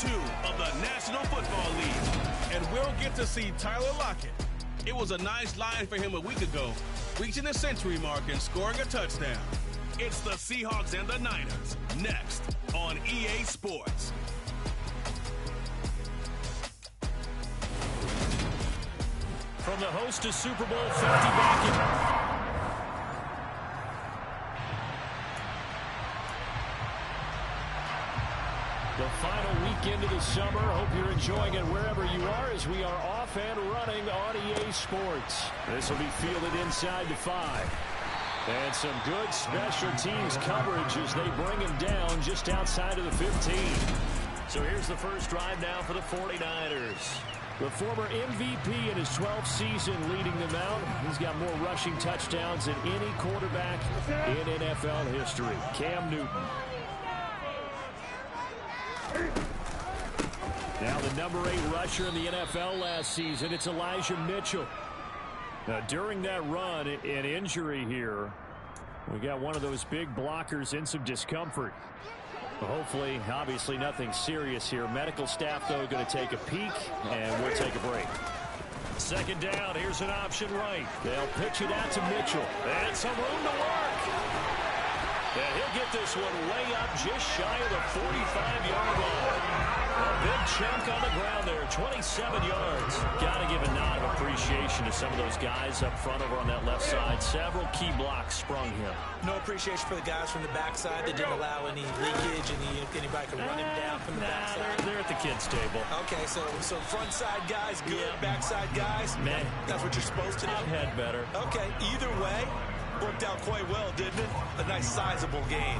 2 of the National Football League. And we'll get to see Tyler Lockett. It was a nice line for him a week ago, reaching the century mark and scoring a touchdown. It's the Seahawks and the Niners, next on EA Sports. From the host to Super Bowl 50 back in. The final weekend of the summer. Hope you're enjoying it wherever you are as we are off and running on EA Sports. This will be fielded inside the 5. And some good special teams coverage as they bring him down just outside of the 15. So here's the first drive now for the 49ers. The former MVP in his 12th season leading them out. He's got more rushing touchdowns than any quarterback in NFL history. Cam Newton. Now the number 8 rusher in the NFL last season, it's Elijah Mitchell. Now during that run, an injury here. We got one of those big blockers in some discomfort. Hopefully, obviously nothing serious here. Medical staff, though, going to take a peek, and we'll take a break. Second down, here's an option right. They'll pitch it out to Mitchell. And some room to work. And he'll get this one way up just shy of the 45-yard line. A big chunk on the ground there, 27 yards. Got to give a nod of appreciation to some of those guys up front over on that left side. Several key blocks sprung him. No appreciation for the guys from the backside. They didn't allow any leakage, anybody could run him down from the backside. They're at the kids' table. Okay, so front side guys good, backside guys, man, that's what you're supposed to do. I've had better. Okay, either way, worked out quite well, didn't it? A nice sizable gain.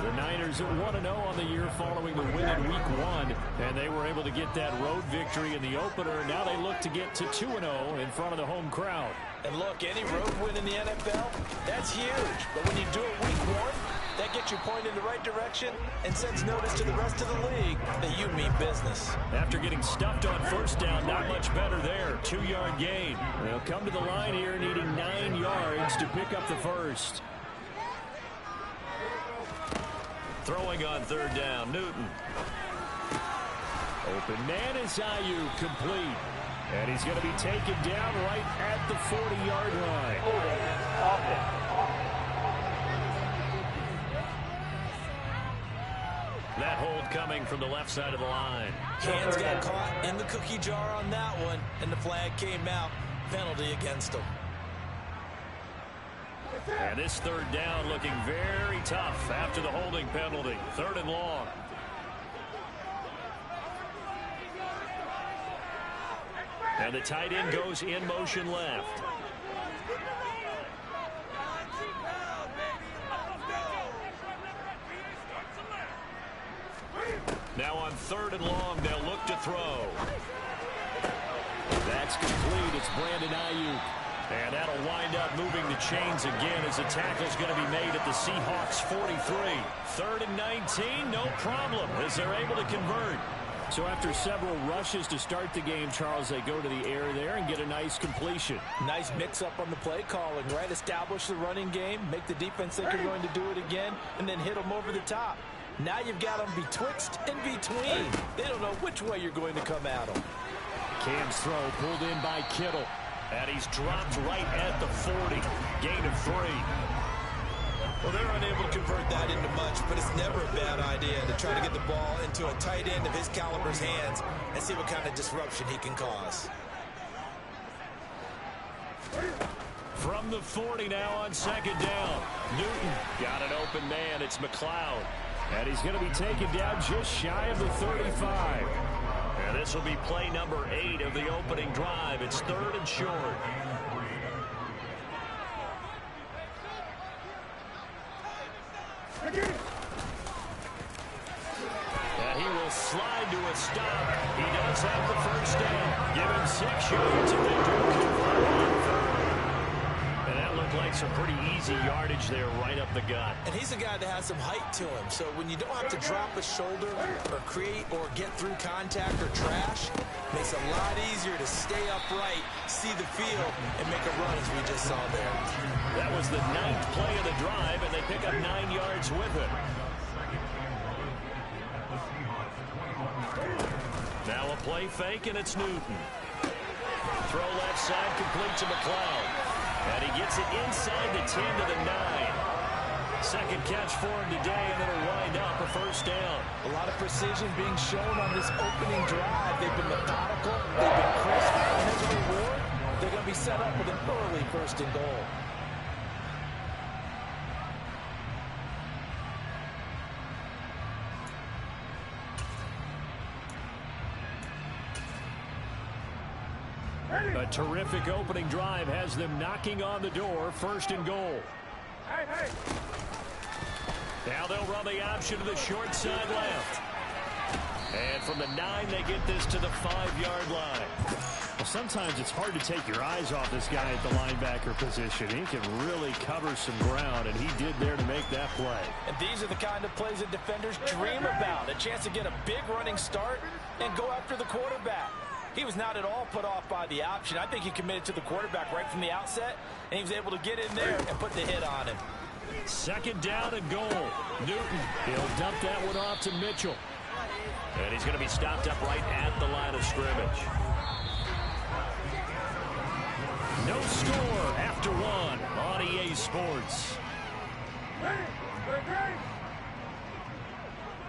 The Niners are 1-0 on the year following the win in Week 1, and they were able to get that road victory in the opener. Now they look to get to 2-0 in front of the home crowd. And look, any road win in the NFL, that's huge. But when you do it Week 1, that gets you pointed in the right direction and sends notice to the rest of the league that you mean business. After getting stuffed on first down, not much better there. 2-yard gain. They'll come to the line here needing 9 yards to pick up the first. Throwing on third down, Newton. Open man is Ayuk, complete. And he's going to be taken down right at the 40-yard line. That hold coming from the left side of the line. Hands got caught in the cookie jar on that one, and the flag came out. Penalty against him. And this third down looking very tough after the holding penalty. 3rd and long. And the tight end goes in motion left. Now on 3rd and long, they'll look to throw. That's complete. It's Brandon Ayuk. And that'll wind up moving the chains again as the tackle's going to be made at the Seahawks 43. 3rd and 19, no problem as they're able to convert. So after several rushes to start the game, Charles, they go to the air there and get a nice completion. Nice mix-up on the play calling, right? Establish the running game, make the defense think you're going to do it again, and then hit them over the top. Now you've got them betwixt and between. They don't know which way you're going to come at them. Cam's throw pulled in by Kittle. And he's dropped right at the 40. Gain of 3. Well, they're unable to convert that into much, but it's never a bad idea to try to get the ball into a tight end of his caliber's hands and see what kind of disruption he can cause. From the 40 now on 2nd down. Newton got an open man. It's McLeod. And he's going to be taken down just shy of the 35. And this will be play number 8 of the opening drive. It's 3rd and short. And he will slide to a stop. He does have the first down. Give him 6 yards if they do convert on 3rd. And that looked like some pretty easy yardage there right up the gut. And he's a guy that has some height to him. So when you don't have to drop a shoulder or create or get through contact or trash, makes it a lot easier to stay upright, see the field, and make a run as we just saw there. That was the 9th play of the drive, and they pick up 9 yards with it. A play fake, and it's Newton. Throw left side, complete to McLeod. And he gets it inside the 10 to the 9. Second catch for him today, and it'll wind up a first down. A lot of precision being shown on this opening drive. They've been methodical. They've been crisp. And as a reward, they're going to be set up with an early first and goal. A terrific opening drive has them knocking on the door, first and goal. Now they'll run the option to the short side left. And from the 9, they get this to the 5-yard line. Well, sometimes it's hard to take your eyes off this guy at the linebacker position. He can really cover some ground, and he did there to make that play. And these are the kind of plays that defenders dream about. A chance to get a big running start and go after the quarterback. He was not at all put off by the option. I think he committed to the quarterback right from the outset, and he was able to get in there and put the hit on him. Second down and goal. Newton, he'll dump that one off to Mitchell. And he's going to be stopped up right at the line of scrimmage. No score after one on EA Sports.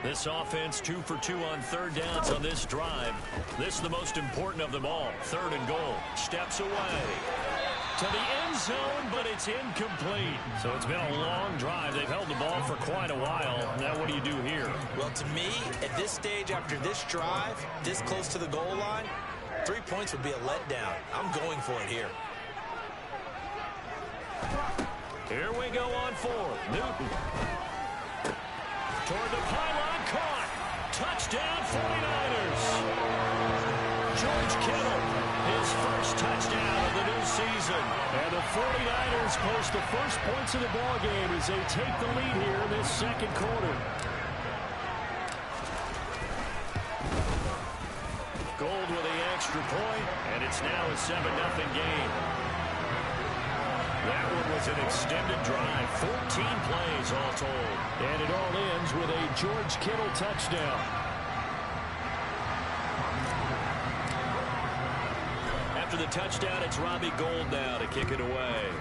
This offense 2 for 2 on third downs on this drive. This is the most important of them all. Third and goal. Steps away to the end zone, but it's incomplete. So it's been a long drive. They've held the ball for quite a while. Now what do you do here? Well, to me, at this stage after this drive, this close to the goal line, 3 points would be a letdown. I'm going for it here. Here we go on fourth. Newton. Toward the pylon, caught. Touchdown, 49ers. George Kittle, his first touchdown of the new season. And the 49ers post the first points of the ball game as they take the lead here in this second quarter. Gold with the extra point, and it's now a 7-0 game. That one was an extended drive, 14 plays all told. And it all ends with a George Kittle touchdown. After the touchdown, it's Robbie Gould now to kick it away.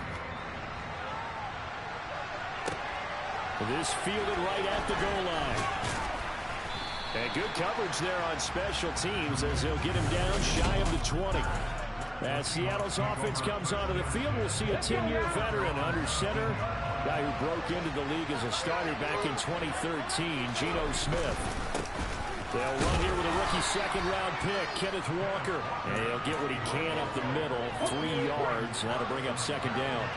This fielded right at the goal line. And good coverage there on special teams as they'll get him down shy of the 20. As Seattle's offense comes onto the field, we'll see a 10-year veteran under center. Guy who broke into the league as a starter back in 2013, Geno Smith. They'll run here with a rookie second-round pick, Kenneth Walker. And he'll get what he can up the middle, 3 yards. That'll bring up second down.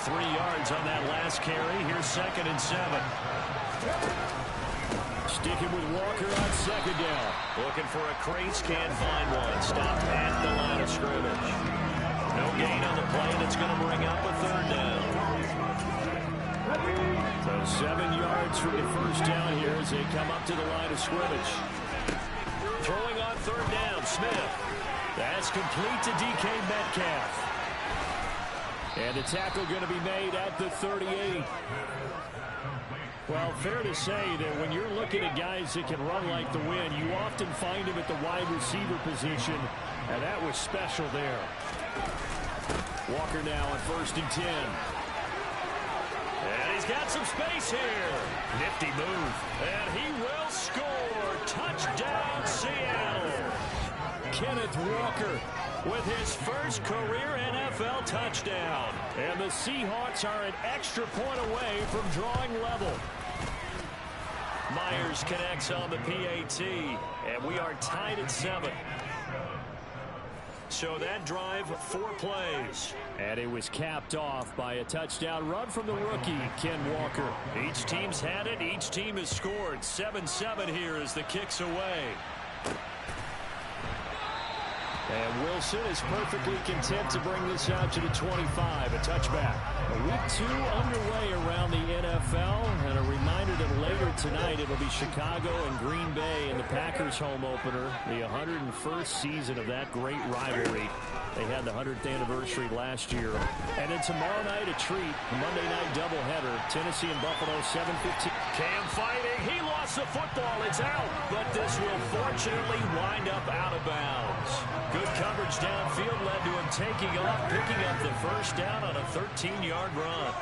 3 yards on that last carry. Here's 2nd and 7. Sticking with Walker on second down. Looking for a crease, can't find one. Stopped at the line of scrimmage. No gain on the play, and it's going to bring up a third down. So 7 yards from the first down here as they come up to the line of scrimmage. Throwing on third down, Smith. That's complete to DK Metcalf. And the tackle going to be made at the 38. Well, fair to say that when you're looking at guys that can run like the wind, you often find him at the wide receiver position, and that was special there. Walker now on 1st and 10. And he's got some space here. Nifty move. And he will score. Touchdown, Seattle. Kenneth Walker with his first career NFL touchdown. And the Seahawks are an extra point away from drawing level. Myers connects on the PAT, and we are tied at 7. So that drive, 4 plays. And it was capped off by a touchdown run from the rookie, Ken Walker. Each team's had it. Each team has scored. 7-7 here as the kick's away. And Wilson is perfectly content to bring this out to the 25, a touchback. Week 2 underway around the NFL, and a reminder that later tonight it'll be Chicago and Green Bay in the Packers home opener, the 101st season of that great rivalry. They had the 100th anniversary last year. And then tomorrow night a treat, a Monday night doubleheader, Tennessee and Buffalo, 7:15. Cam fighting, he lost. lost the football. It's out, but this will fortunately wind up out of bounds. Good coverage downfield led to him taking off, picking up the first down on a 13-yard run.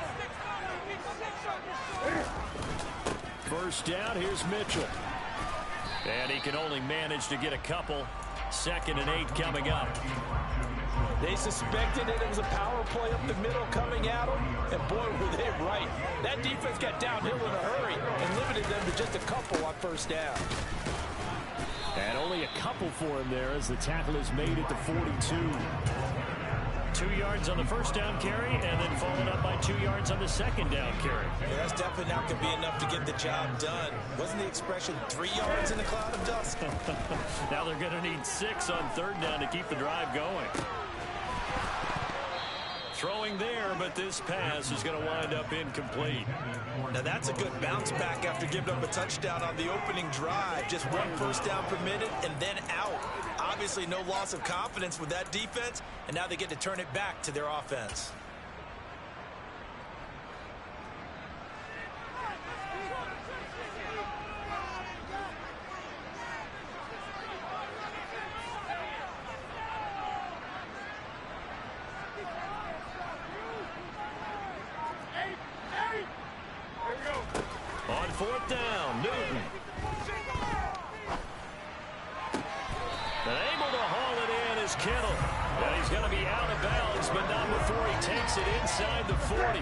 First down, here's Mitchell. And he can only manage to get a couple. 2nd and 8 coming up. They suspected that it was a power play up the middle coming at them, and boy, were they right. That defense got downhill in a hurry and limited them to just a couple on first down. And only a couple for him there as the tackle is made at the 42. 2 yards on the first down carry, and then followed up by 2 yards on the second down carry. Yeah, that's definitely not going to be enough to get the job done. Wasn't the expression 3 yards in a cloud of dust? Now they're going to need 6 on third down to keep the drive going. Throwing there, but this pass is going to wind up incomplete. Now that's a good bounce back after giving up a touchdown on the opening drive. Just 1 first down permitted and then out. Obviously no loss of confidence with that defense, and now they get to turn it back to their offense. On fourth down, Newton. And able to haul it in is Kittle. And he's going to be out of bounds, but not before he takes it inside the 40.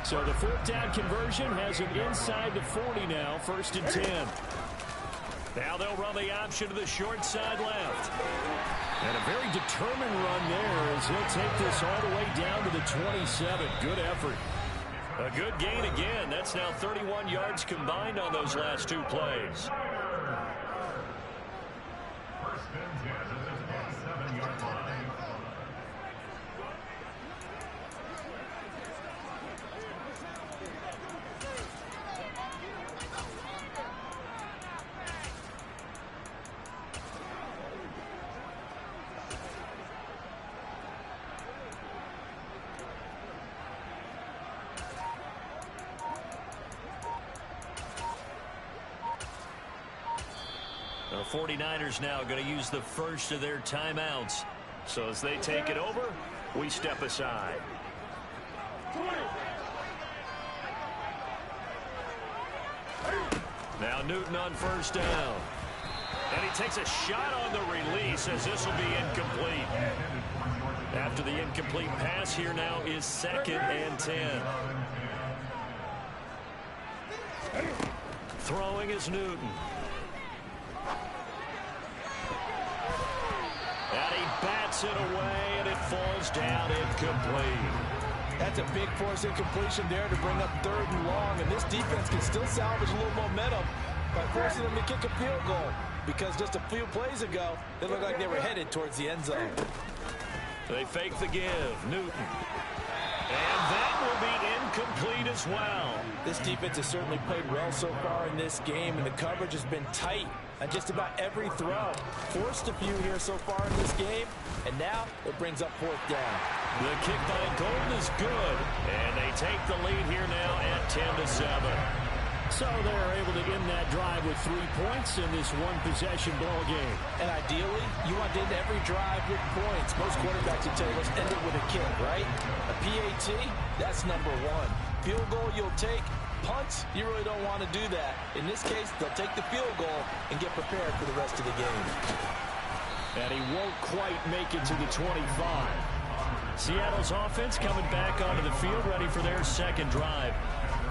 So the fourth down conversion has him inside the 40 now, 1st and 10. Now they'll run the option to the short side left. And a very determined run there as he'll take this all the way down to the 27. Good effort. A good gain again. That's now 31 yards combined on those last 2 plays. The 49ers now going to use the first of their timeouts. So as they take it over, we step aside. Now Newton on first down. And he takes a shot on the release as this will be incomplete. After the incomplete pass, here now is 2nd and 10. Throwing is Newton. And he bats it away, and it falls down incomplete. That's a big force incompletion there to bring up 3rd and long, and this defense can still salvage a little momentum by forcing them to kick a field goal, because just a few plays ago, they looked like they were headed towards the end zone. They fake the give. Newton. And that will be incomplete as well. This defense has certainly played well so far in this game, and the coverage has been tight on just about every throw. Forced a few here so far in this game, and now it brings up 4th down. The kick by Golden is good, and they take the lead here now at 10-7. So they're able to end that drive with 3 points in this one-possession ball game. And ideally, you want to end every drive with points. Most quarterbacks would tell you, let's end it with a kick, right? A PAT, that's number 1. Field goal you'll take. Punts, you really don't want to do that. In this case, they'll take the field goal and get prepared for the rest of the game. And he won't quite make it to the 25. Seattle's offense coming back onto the field, ready for their 2nd drive.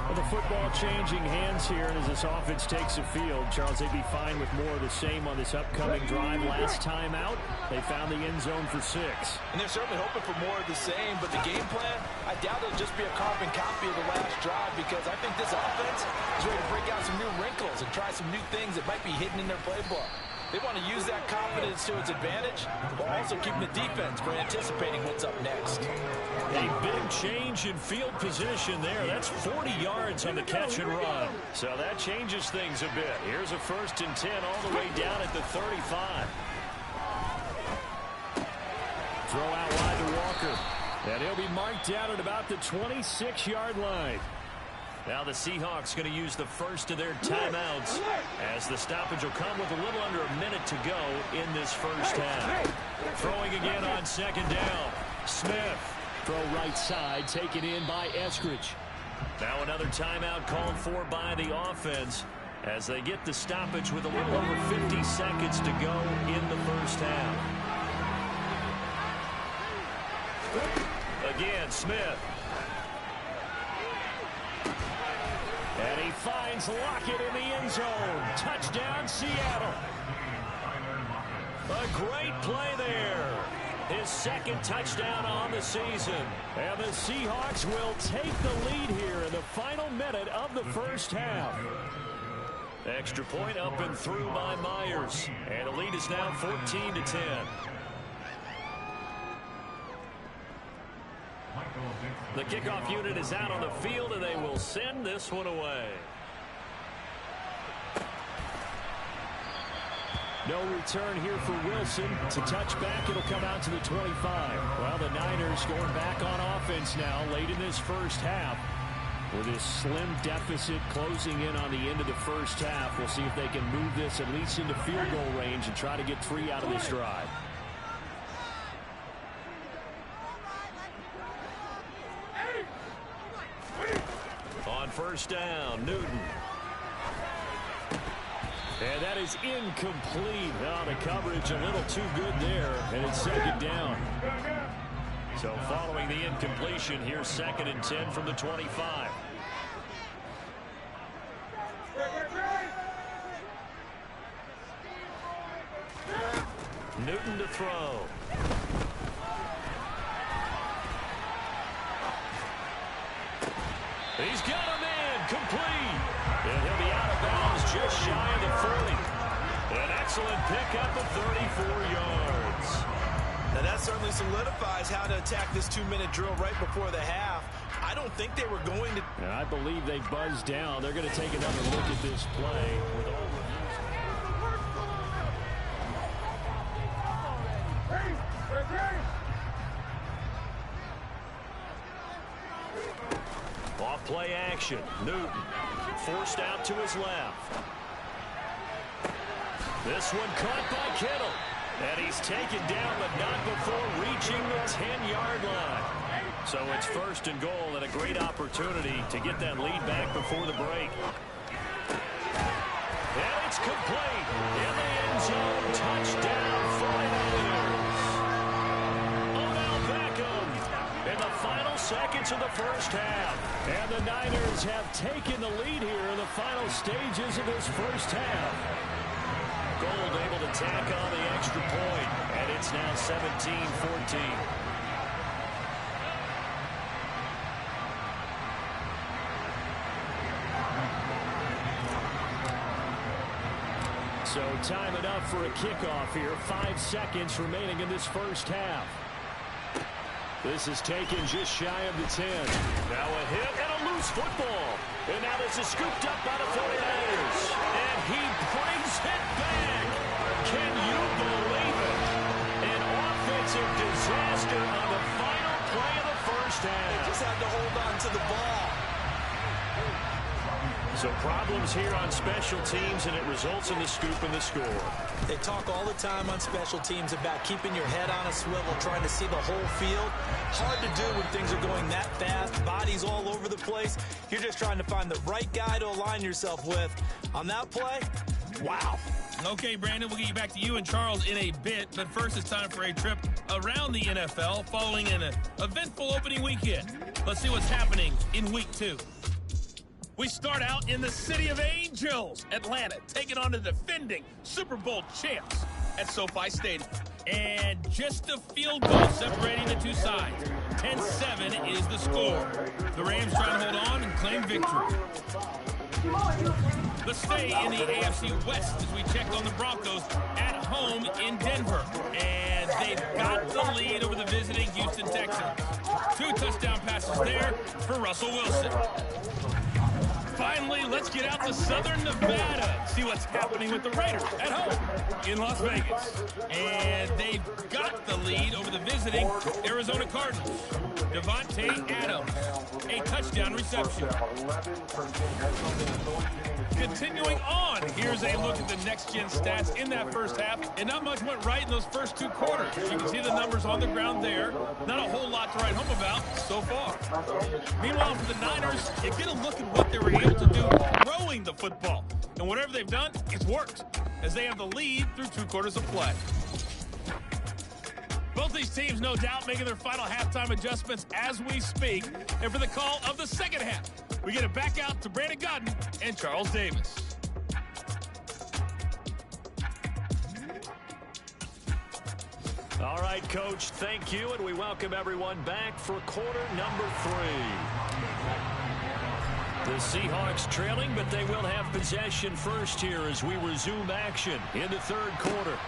Well, the football changing hands here, and as this offense takes the field, Charles, they'd be fine with more of the same on this upcoming drive. Last time out, they found the end zone for 6. And they're certainly hoping for more of the same, but the game plan, I doubt it'll just be a carbon copy of the last drive, because I think this offense is ready to break out some new wrinkles and try some new things that might be hidden in their playbook. They want to use that confidence to its advantage, while also keeping the defense for anticipating what's up next. A big change in field position there. That's 40 yards on the catch and run. So that changes things a bit. Here's a 1st and 10 all the way down at the 35. Throw out wide to Walker. And he'll be marked down at about the 26-yard line. Now the Seahawks going to use the first of their timeouts as the stoppage will come with a little under a minute to go in this first half. Throwing again on second down. Smith. Throw right side, taken in by Eskridge. Now another timeout called for by the offense as they get the stoppage with a little over 50 seconds to go in the first half. Again, Smith. And he finds Lockett in the end zone. Touchdown, Seattle. A great play there. His second touchdown on the season. And the Seahawks will take the lead here in the final minute of the first half. Extra point up and through by Myers. And the lead is now 14-10. The kickoff unit is out on the field, and they will send this one away. No return here for Wilson. To touch back, it'll come out to the 25. Well, the Niners going back on offense now late in this first half. With this slim deficit closing in on the end of the first half, we'll see if they can move this at least into field goal range and try to get 3 out of this drive. On first down, Newton. And that is incomplete. Oh, the coverage a little too good there, and it's second down. So following the incompletion, here's 2nd and 10 from the 25. Newton to throw. He's got a man complete. And he'll be out of bounds just shy of the 40. An excellent pickup of 34 yards. Now that certainly solidifies how to attack this 2-minute drill right before the half. I don't think they were going to. And I believe they buzzed down. They're going to take another look at this play with all off play action. Newton forced out to his left. This one caught by Kittle. And he's taken down, but not before reaching the 10-yard line. So it's 1st and goal and a great opportunity to get that lead back before the break. And it's complete. In the end zone, touchdown 49ers. Odell Beckham in the final seconds of the first half. And the Niners have taken the lead here in the final stages of this first half. Gold able to tack on the extra point, and it's now 17-14. So time enough for a kickoff here. 5 seconds remaining in this first half. This is taken just shy of the 10. Now a hit and a loose football. And now this is scooped up by the 49ers. And he brings it back. Can you believe it? An offensive disaster on the final play of the first half. They just had to hold on to the ball. So problems here on special teams, and it results in the scoop and the score. They talk all the time on special teams about keeping your head on a swivel, trying to see the whole field. Hard to do when things are going that fast, bodies all over the place. You're just trying to find the right guy to align yourself with. On that play, wow. Okay, Brandon, we'll get you back to you and Charles in a bit, but first it's time for a trip around the NFL following an eventful opening weekend. Let's see what's happening in Week 2. We start out in the City of Angels, Atlanta, taking on the defending Super Bowl champs at SoFi Stadium. And just a field goal separating the two sides. 10-7 is the score. The Rams trying to hold on and claim victory. Let's stay in the AFC West as we check on the Broncos at home in Denver. And they've got the lead over the visiting Houston Texans. 2 touchdown passes there for Russell Wilson. Finally, let's get out to Southern Nevada. See what's happening with the Raiders at home in Las Vegas. And they've got the lead over the visiting Arizona Cardinals. Devontae Adams, a touchdown reception. Continuing on, here's a look at the next-gen stats in that first half. And not much went right in those first 2 quarters. You can see the numbers on the ground there. Not a whole lot to write home about so far. Meanwhile, for the Niners, you get a look at what they were able to do throwing the football. And whatever they've done, it's worked, as they have the lead through 2 quarters of play. Both these teams, no doubt, making their final halftime adjustments as we speak. And for the call of the second half, we get it back out to Brandon Godden and Charles Davis. All right, Coach, thank you, and we welcome everyone back for quarter number 3. The Seahawks trailing, but they will have possession first here as we resume action in the third quarter.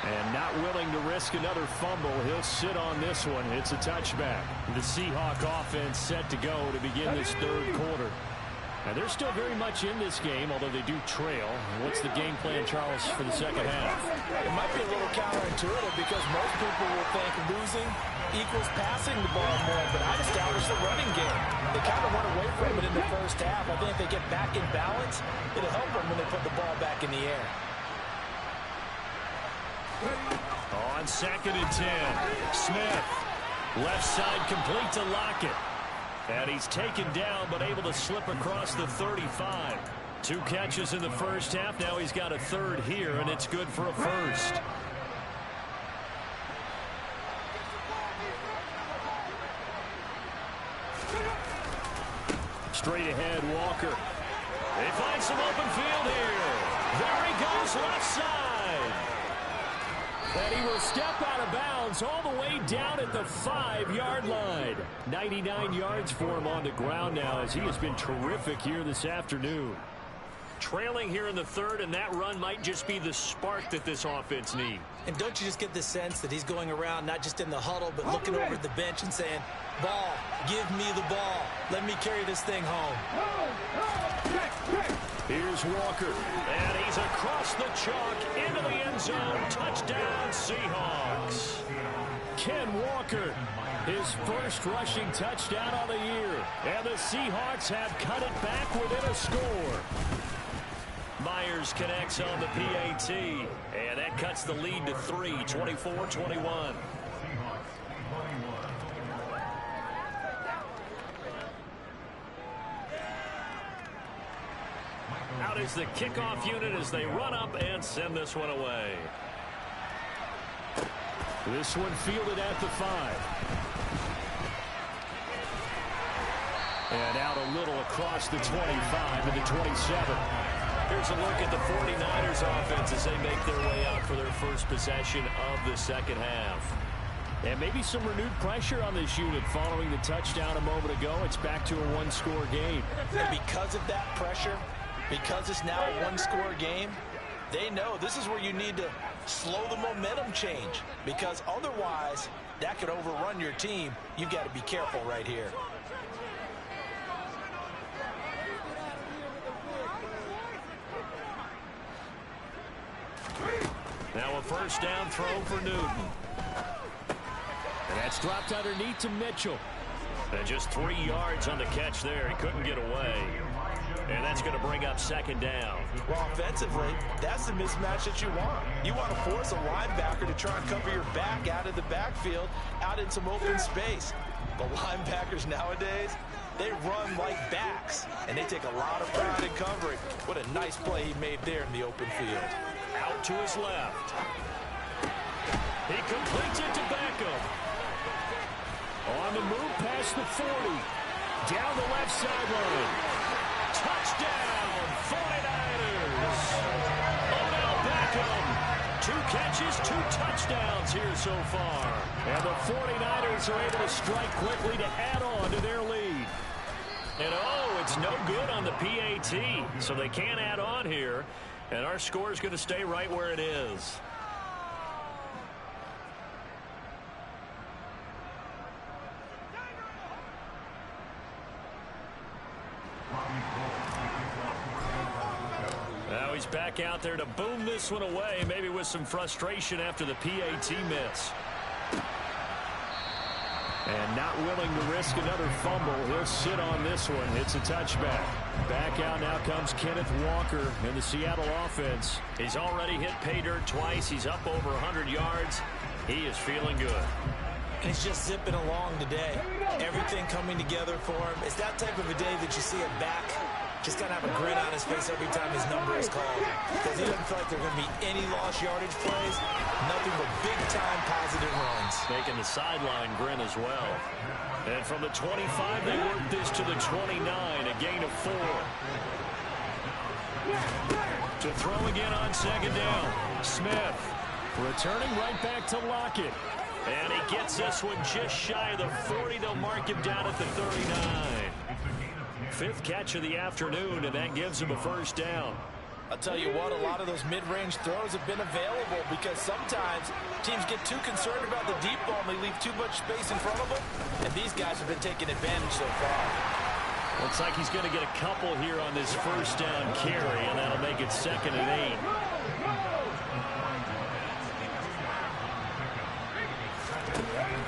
And not willing to risk another fumble, he'll sit on this one. It's a touchback. The Seahawk offense set to go to begin this third quarter. Now, they're still very much in this game, although they do trail. What's the game plan, Charles, for the second half? It might be a little counterintuitive because most people will think losing equals passing the ball more, but I'd establish the running game. They kind of went away from it in the first half. I think if they get back in balance, it'll help them when they put the ball back in the air. On 2nd and 10, Smith, left side complete to Lockett. And he's taken down, but able to slip across the 35. 2 catches in the first half. Now he's got a third here, and it's good for a first. Straight ahead, Walker. They find some open field here. There he goes, left side. And he will step out of bounds all the way down at the 5-yard line. 99 yards for him on the ground now, as he has been terrific here this afternoon. Trailing here in the third, and that run might just be the spark that this offense needs. And don't you just get the sense that he's going around not just in the huddle, but looking over at the bench and saying, ball, give me the ball. Let me carry this thing home. Here's Walker, and he's across the chalk into the end zone. Touchdown, Seahawks. Ken Walker, his first rushing touchdown of the year. And the Seahawks have cut it back within a score. Myers connects on the PAT, and that cuts the lead to 3, 24-21. Out is the kickoff unit as they run up and send this one away. This one fielded at the 5. And out a little across the 25 and the 27. Here's a look at the 49ers offense as they make their way out for their first possession of the second half. And maybe some renewed pressure on this unit following the touchdown a moment ago. It's back to a 1-score game. And because of that pressure, because it's now a 1-score game, they know this is where you need to slow the momentum change, because otherwise that could overrun your team. You've got to be careful right here. Now a first down throw for Newton. And that's dropped underneath to Mitchell. And just 3 yards on the catch there. He couldn't get away. And that's going to bring up second down. Well, offensively, that's the mismatch that you want. You want to force a linebacker to try and cover your back out of the backfield, out in some open space. The linebackers nowadays, they run like backs, and they take a lot of pride in covering. What a nice play he made there in the open field. Out to his left. He completes it to Beckham. On the move past the 40. Down the left sideline. Touchdown, 49ers. Odell Beckham. 2 catches, 2 touchdowns here so far. And the 49ers are able to strike quickly to add on to their lead. And it's no good on the PAT, so they can't add on here. And our score is going to stay right where it is. back out there to boom this one away, maybe with some frustration after the PAT miss. And not willing to risk another fumble. He'll sit on this one. It's a touchback. Back out now comes Kenneth Walker in the Seattle offense. He's already hit pay dirt twice. He's up over 100 yards. He is feeling good. And he's just zipping along today. Everything coming together for him. It's that type of a day that you see him back. Just got to have a grin on his face every time his number is called. Because he doesn't feel like there are going to be any lost yardage plays. Nothing but big-time positive runs. Making the sideline grin as well. And from the 25, they work this to the 29, a gain of 4. To throw again on second down. Smith returning right back to Lockett. And he gets this one just shy of the 40. They'll mark him down at the 39. 5th catch of the afternoon, and that gives him a first down. I'll tell you what, a lot of those mid-range throws have been available because sometimes teams get too concerned about the deep ball and they leave too much space in front of them, and these guys have been taking advantage so far. Looks like he's going to get a couple here on this first down carry, and that'll make it 2nd and 8.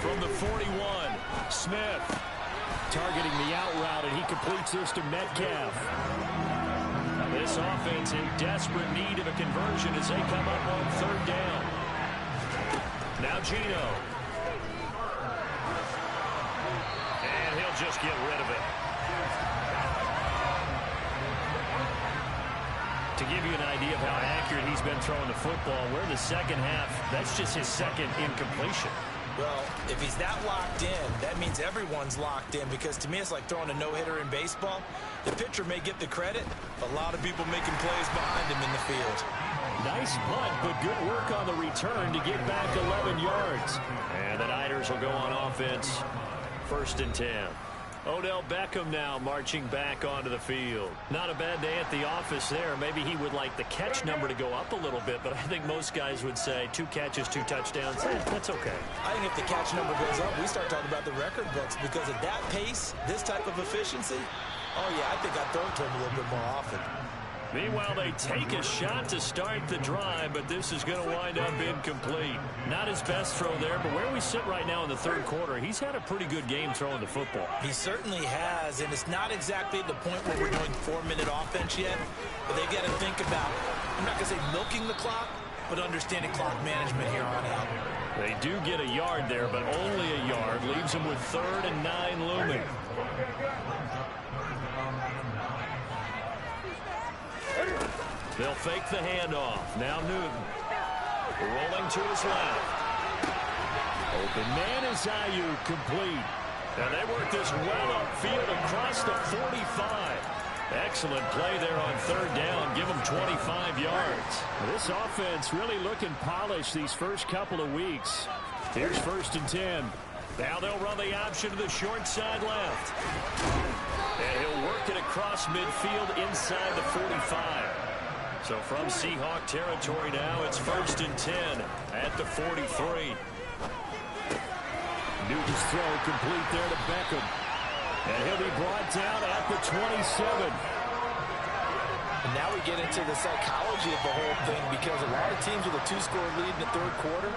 From the 41, Smith targeting the out route, and he completes this to Metcalf. This offense in desperate need of a conversion as they come up on 3rd down. Now Gino. And he'll just get rid of it. To give you an idea of how accurate he's been throwing the football, we're in the second half. That's just his 2nd incompletion. Well, if he's that locked in, that means everyone's locked in, because to me it's like throwing a no-hitter in baseball. The pitcher may get the credit, a lot of people making plays behind him in the field. Nice punt, but good work on the return to get back 11 yards. And the Niners will go on offense. 1st and 10. Odell Beckham now marching back onto the field. Not a bad day at the office there. Maybe he would like the catch number to go up a little bit, but I think most guys would say 2 catches, 2 touchdowns. That's okay. I think if the catch number goes up, we start talking about the record books, because at that pace, this type of efficiency, oh yeah, I think I'd throw it to him a little bit more often. Meanwhile, they take a shot to start the drive, but this is going to wind up incomplete. Not his best throw there, but where we sit right now in the 3rd quarter, he's had a pretty good game throwing the football. He certainly has, and it's not exactly at the point where we're doing 4-minute offense yet, but they've got to think about, I'm not going to say milking the clock, but understanding clock management here on out. They do get a yard there, but only a yard. Leaves them with 3rd and 9 looming. They'll fake the handoff. Now Newton. Rolling to his left. Open man is Ayuk, complete. And they work this well upfield across the 45. Excellent play there on 3rd down. Give them 25 yards. This offense really looking polished these first couple of weeks. Here's 1st and 10. Now they'll run the option to the short side left. And he'll work it across midfield inside the 45. So from Seahawk territory now, it's 1st and 10 at the 43. Newton's throw complete there to Beckham. And he'll be brought down at the 27. And now we get into the psychology of the whole thing, because a lot of teams with a 2-score lead in the 3rd quarter,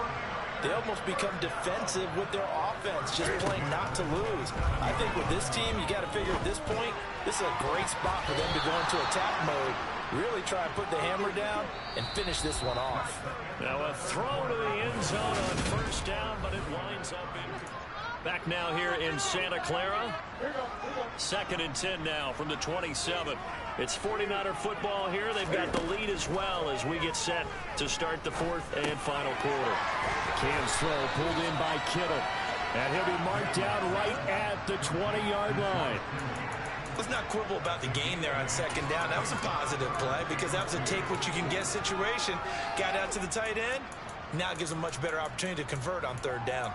they almost become defensive with their offense, just playing not to lose. I think with this team, you got to figure at this point, this is a great spot for them to go into attack mode, really try and put the hammer down and finish this one off. Now a throw to the end zone on 1st down, but it winds up in. Back now here in Santa Clara. 2nd and 10 now from the 27. It's 49er football here. They've got the lead as well as we get set to start the 4th and final quarter. Cam's throw pulled in by Kittle. And he'll be marked down right at the 20-yard line. Let's not quibble about the gain there on 2nd down. That was a positive play, because that was a take-what-you-can-get situation. Got out to the tight end. Now it gives them a much better opportunity to convert on 3rd down.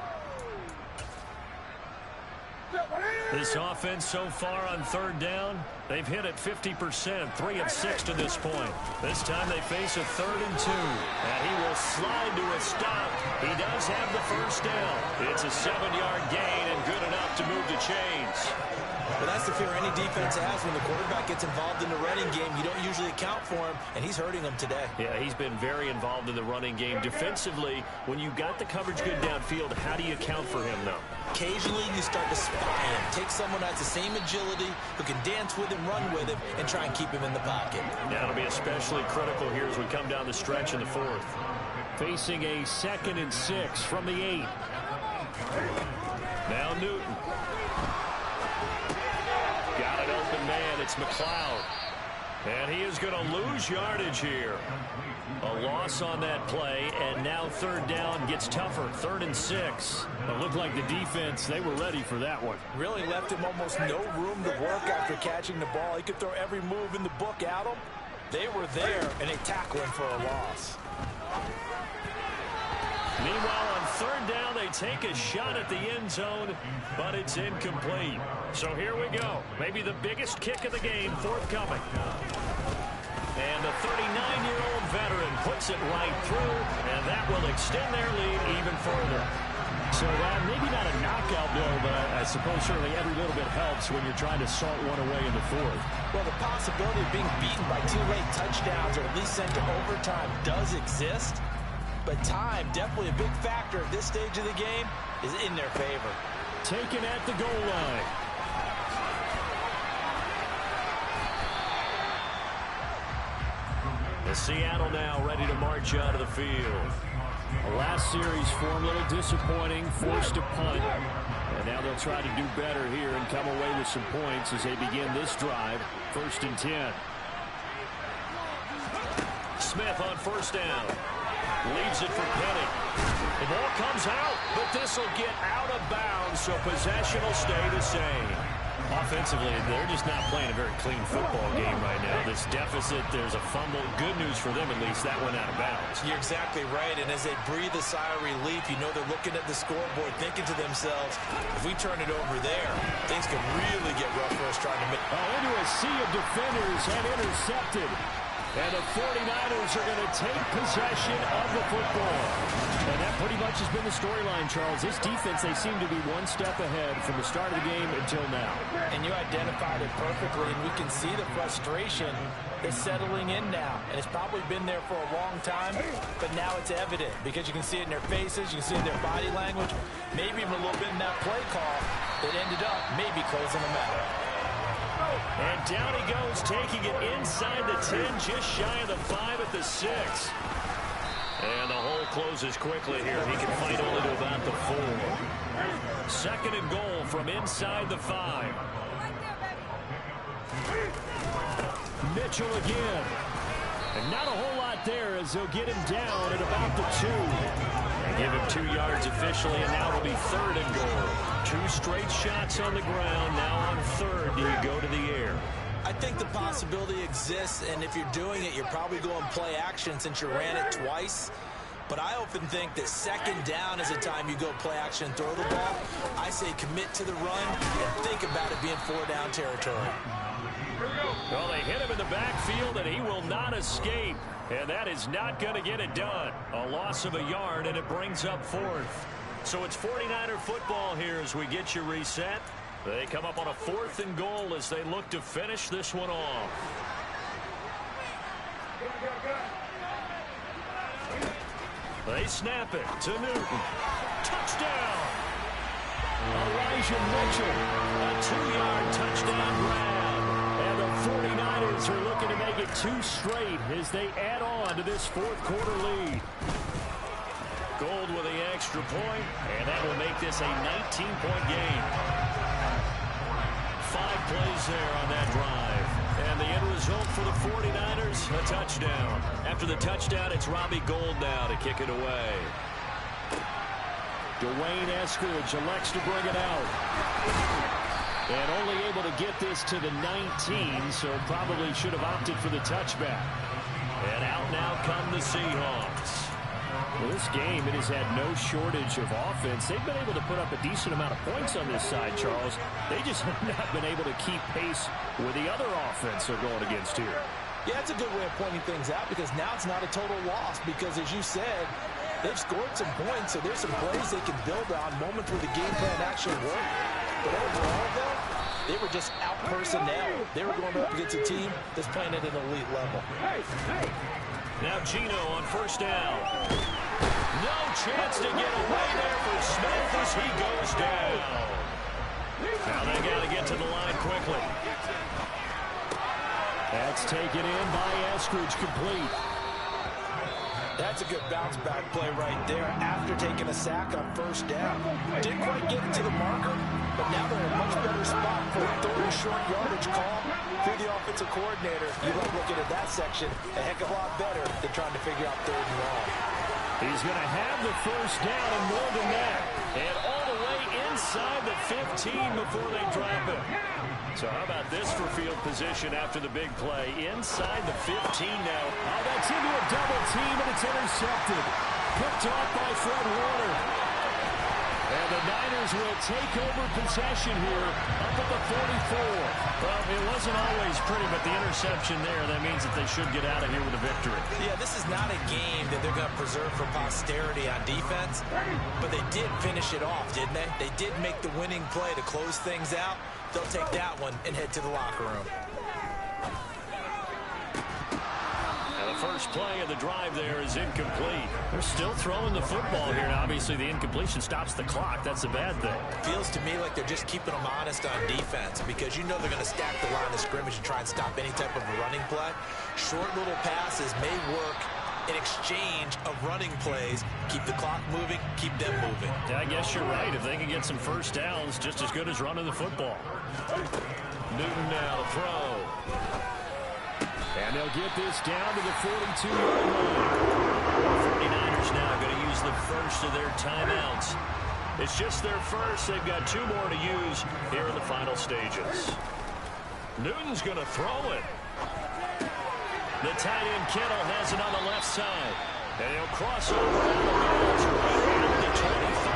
This offense so far on 3rd down, they've hit it 50%, 3 of 6 to this point. This time they face a 3rd and 2, and he will slide to a stop. He does have the first down. It's a 7-yard gain and good enough to move the chains. Well, that's the fear any defense has when the quarterback gets involved in the running game. You don't usually account for him, and he's hurting them today. Yeah, he's been very involved in the running game. Defensively, when you got the coverage good downfield, how do you account for him, though? Occasionally, you start to spy him. Take someone who has the same agility, who can dance with him, run with him, and try and keep him in the pocket. Now it'll be especially critical here as we come down the stretch in the fourth. Facing a 2nd and 6 from the 8. Now Newton. Got an open man. It's McLeod. And he is going to lose yardage here. A loss on that play, and now 3rd down gets tougher. 3rd and 6. It looked like the defense, they were ready for that one. Really left him almost no room to work after catching the ball. He could throw every move in the book at him. They were there, and they tackle him for a loss. Meanwhile, on 3rd down, they take a shot at the end zone, but it's incomplete. So here we go. Maybe the biggest kick of the game forthcoming. And the 39-year-old veteran puts it right through, and that will extend their lead even further. So maybe not a knockout blow, but I suppose certainly every little bit helps when you're trying to salt one away in the fourth. Well, the possibility of being beaten by 2 late touchdowns or at least sent to overtime does exist. But time, definitely a big factor at this stage of the game, is in their favor. Taken at the goal line. The Seattle now ready to march out of the field. The last series form a little disappointing, forced a punt. And now they'll try to do better here and come away with some points as they begin this drive. 1st and 10. Smith on 1st down. Leaves it for Penny. The ball comes out, but this will get out of bounds, so possession will stay the same. Offensively, they're just not playing a very clean football game right now. This deficit, there's a fumble. Good news for them, at least. That went out of bounds. You're exactly right, and as they breathe a sigh of relief, you know they're looking at the scoreboard, thinking to themselves, if we turn it over there, things could really get rough for us trying to make... Into a sea of defenders and intercepted. And the 49ers are going to take possession of the football. And that pretty much has been the storyline, Charles. This defense, they seem to be one step ahead from the start of the game until now. And you identified it perfectly, and we can see the frustration is settling in now. And it's probably been there for a long time, but now it's evident because you can see it in their faces, you can see it in their body language, maybe even a little bit in that play call that ended up maybe closing them out. And down he goes, taking it inside the 10, just shy of the 5 at the 6. And the hole closes quickly here. He can fight only to about the 4. 2nd and goal from inside the 5. Mitchell again. And not a whole lot there as they'll get him down at about the 2. They give him 2 yards officially, and now it'll be 3rd and goal. 2 straight shots on the ground. Now on 3rd, do you go to the air? I think the possibility exists, and if you're doing it, you're probably going play action since you ran it twice. But I often think that 2nd down is the time you go play action and throw the ball. I say commit to the run and think about it being 4-down territory. Well, they hit him in the backfield, and he will not escape. And that is not going to get it done. A loss of a yard, and it brings up 4th. So it's 49er football here as we get you reset. They come up on a 4th and goal as they look to finish this one off. They snap it to Newton. Touchdown! Elijah Mitchell. A 2-yard touchdown grab. And the 49ers are looking to make it 2 straight as they add on to this 4th quarter lead. Gold with the extra point, and that will make this a 19-point game. 5 plays there on that drive. And the end result for the 49ers, a touchdown. After the touchdown, it's Robbie Gould now to kick it away. Dwayne Eskridge elects to bring it out. And only able to get this to the 19, so probably should have opted for the touchback. And out now come the Seahawks. Well, this game, it has had no shortage of offense. They've been able to put up a decent amount of points on this side, Charles. They just have not been able to keep pace with the other offense they're going against here. Yeah, that's a good way of pointing things out because now it's not a total loss because, as you said, they've scored some points, so there's some plays they can build on, moments where the game plan actually worked. But overall, though, they were just out-personnel. They were going up against a team that's playing at an elite level. Now Gino on first down. No chance to get away there for Smith as he goes down. Now they got to get to the line quickly. That's taken in by Eskridge, complete. That's a good bounce-back play right there after taking a sack on first down. Didn't quite get it to the marker, but now they're in a much better spot for a third and short yardage call through the offensive coordinator. You like looking at that section a heck of a lot better than trying to figure out third and long. He's going to have the first down and more than that. And all the way inside the 15 before they drop him. So how about this for field position after the big play? Inside the 15 now. Oh, that's into a double team, and it's intercepted. Picked off by Fred Warner. And the Niners will take over possession here up at the 44. Well, it wasn't always pretty, but the interception there, that means that they should get out of here with a victory. Yeah, this is not a game that they're going to preserve for posterity on defense, but they did finish it off, didn't they? They did make the winning play to close things out. They'll take that one and head to the locker room. And the first play of the drive there is incomplete. They're still throwing the football here. Now, obviously, the incompletion stops the clock. That's a bad thing. Feels to me like they're just keeping them honest on defense because you know they're going to stack the line of scrimmage and try and stop any type of a running play. Short little passes may work in exchange of running plays. Keep the clock moving, keep them moving. Yeah, I guess you're right. If they can get some first downs, just as good as running the football. Newton now to throw. And they'll get this down to the 42-yard line. 49ers now going to use the first of their timeouts. It's just their first. They've got 2 more to use here in the final stages. Newton's going to throw it. The tight end Kittle has it on the left side. And he'll cross over right at the 25.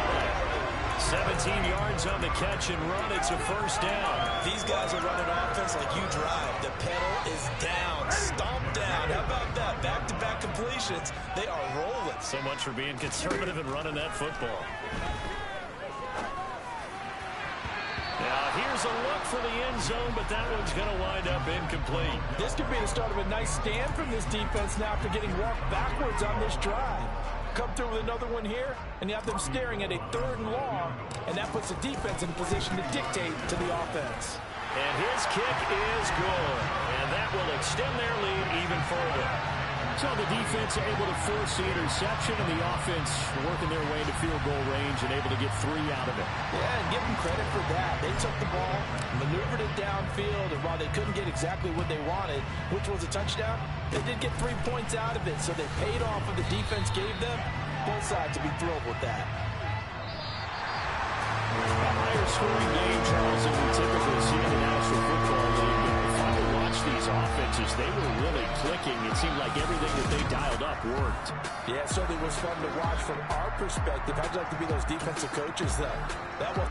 17 yards on the catch and run. It's a first down. These guys are running offense like you drive. The pedal is down. Stomp down. How about that? Back-to-back completions. They are rolling. So much for being conservative and running that football. Now, here's a look for the end zone, but that one's going to wind up incomplete. This could be the start of a nice stand from this defense now after getting walked backwards on this drive. Come through with another one here, and you have them staring at a 3rd and long, and that puts the defense in position to dictate to the offense. And his kick is good, and that will extend their lead even further. So the defense able to force the interception, and the offense working their way to field goal range and able to get 3 out of it. Yeah, and give them credit for that. They took the ball, maneuvered it downfield, and while they couldn't get exactly what they wanted, which was a touchdown, they did get 3 points out of it, so they paid off what the defense gave them. Both sides to be thrilled with that. A higher scoring game, Charles, than we typically see in the National Football League. But if I watch these offenses, they were really clicking. It seemed like everything that they dialed up worked. Yeah, it certainly was fun to watch from our perspective. I'd like to be those defensive coaches, though. That was...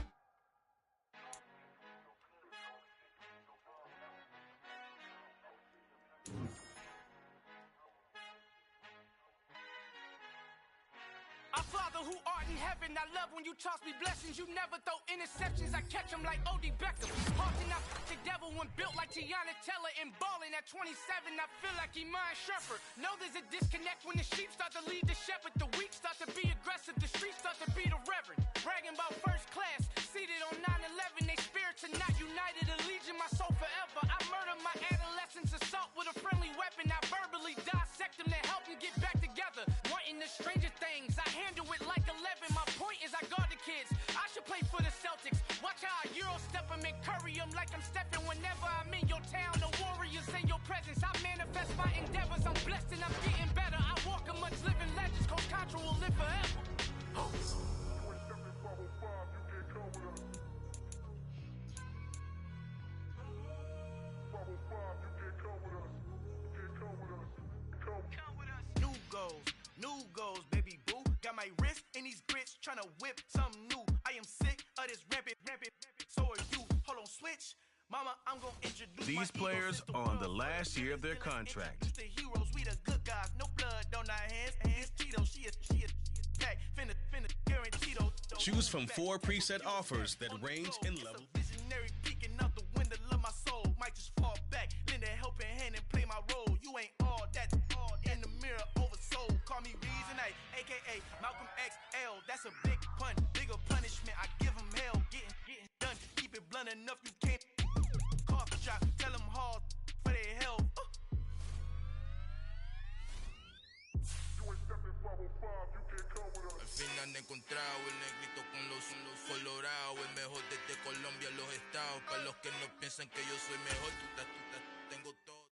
Our Father who art in heaven, I love when you toss me blessings. You never throw interceptions, I catch them like O.D. Beckham. Haunting out the devil when built like Tiana Teller and balling at 27, I feel like Iman Shepherd. Know there's a disconnect when the sheep start to lead the shepherd. The weak start to be aggressive, the streets start to be the reverend. Bragging about first class, seated on 9/11. They spirits are not united, a legion, my soul forever. I murder my adolescence, assault with a friendly weapon. I verbally dissect them to help them get back together. Wanting the stranger things, I handle it like 11. My point is I guard the kids. I should play for the Celtics. Watch how I Euro step them and curry them like I'm stepping. Whenever I'm in your town, the Warriors in your presence. I manifest my endeavors. I'm blessed and I'm getting better. I walk amongst living legends. Coach Contra will live forever. New goals, baby boo. Got my wrist in these grits, tryna whip something new. I am sick of this rampant. So are you. Hold on, switch. Mama, I'm gonna introduce These players are on the last year of their contract. Choose from 4 preset offers that range in level. Might just fall back, lend a helping hand and play my role. You ain't all that in the mirror oversold. Call me Reason A, aka Malcolm XL. That's a big pun, bigger punishment. I give him hell, getting done. Keep it blunt enough, you can't cough drop. Tell them hard for their health. Al final he encontrado el negrito con los colorados, el mejor desde Colombia, los estados. Para los que no piensan que yo soy mejor, tengo todo.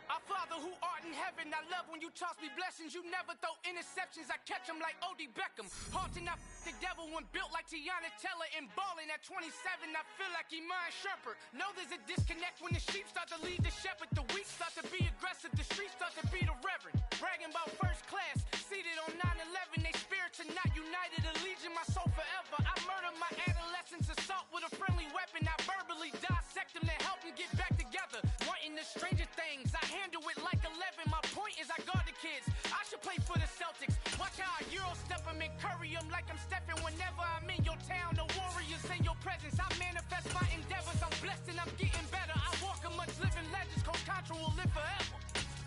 Our Father who art in heaven, I love when you toss me blessings. You never throw interceptions, I catch them like O.D. Beckham. Haunting up the devil when built like Tiana Teller and balling at 27. I feel like Iman Shumpert. Know there's a disconnect when the sheep start to lead the shepherd. The weak start to be aggressive, the streets start to be the reverend. Bragging about first class, seated on 9/11. They spirits are not united, a legion, my soul forever. I murder my adolescence, assault with a friendly weapon. I verbally dissect them to help them get back together. Wanting the stranger things, I handle it like 11. My point is I guard the kids. I should play for the Celtics. Watch how I Euro step them and curry them like I'm stepping. Whenever I'm in your town, the warriors in your presence. I manifest my endeavors. I'm blessed and I'm getting better. I walk amongst living legends. Coach Contra will live forever.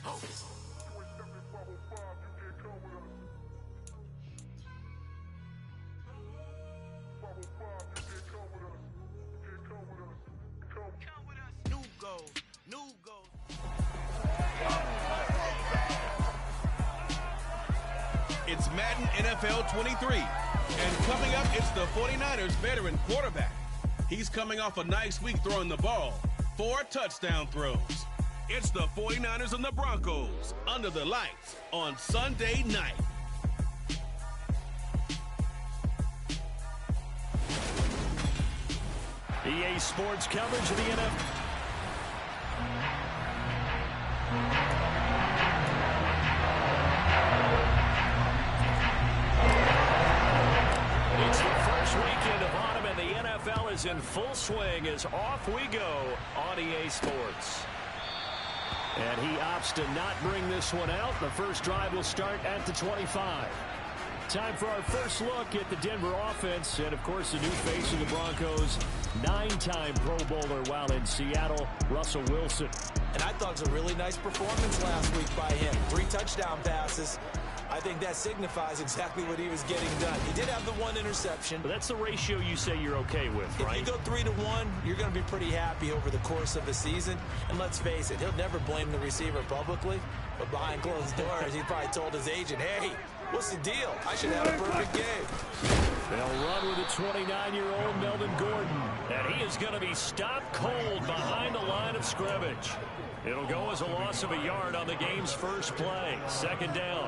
Oh. New goals, new goals. It's Madden NFL 23. And coming up, it's the 49ers veteran quarterback. He's coming off a nice week throwing the ball. 4 touchdown throws. It's the 49ers and the Broncos under the lights on Sunday night. EA Sports coverage of the NFL. It's the first weekend of autumn, and the NFL is in full swing as off we go on EA Sports. And he opts to not bring this one out. The first drive will start at the 25. Time for our first look at the Denver offense. And, of course, the new face of the Broncos, 9-time Pro Bowler while in Seattle, Russell Wilson. And I thought it was a really nice performance last week by him. 3 touchdown passes. I think that signifies exactly what he was getting done. He did have the 1 interception. But that's the ratio you say you're okay with, right? If you go 3-to-1, you're going to be pretty happy over the course of a season. And let's face it, he'll never blame the receiver publicly. But behind closed doors, he probably told his agent, hey, what's the deal? I should have a perfect game. They'll run with the 29-year-old Melvin Gordon. And he is going to be stopped cold behind the line of scrimmage. It'll go as a loss of a yard on the game's first play. Second down.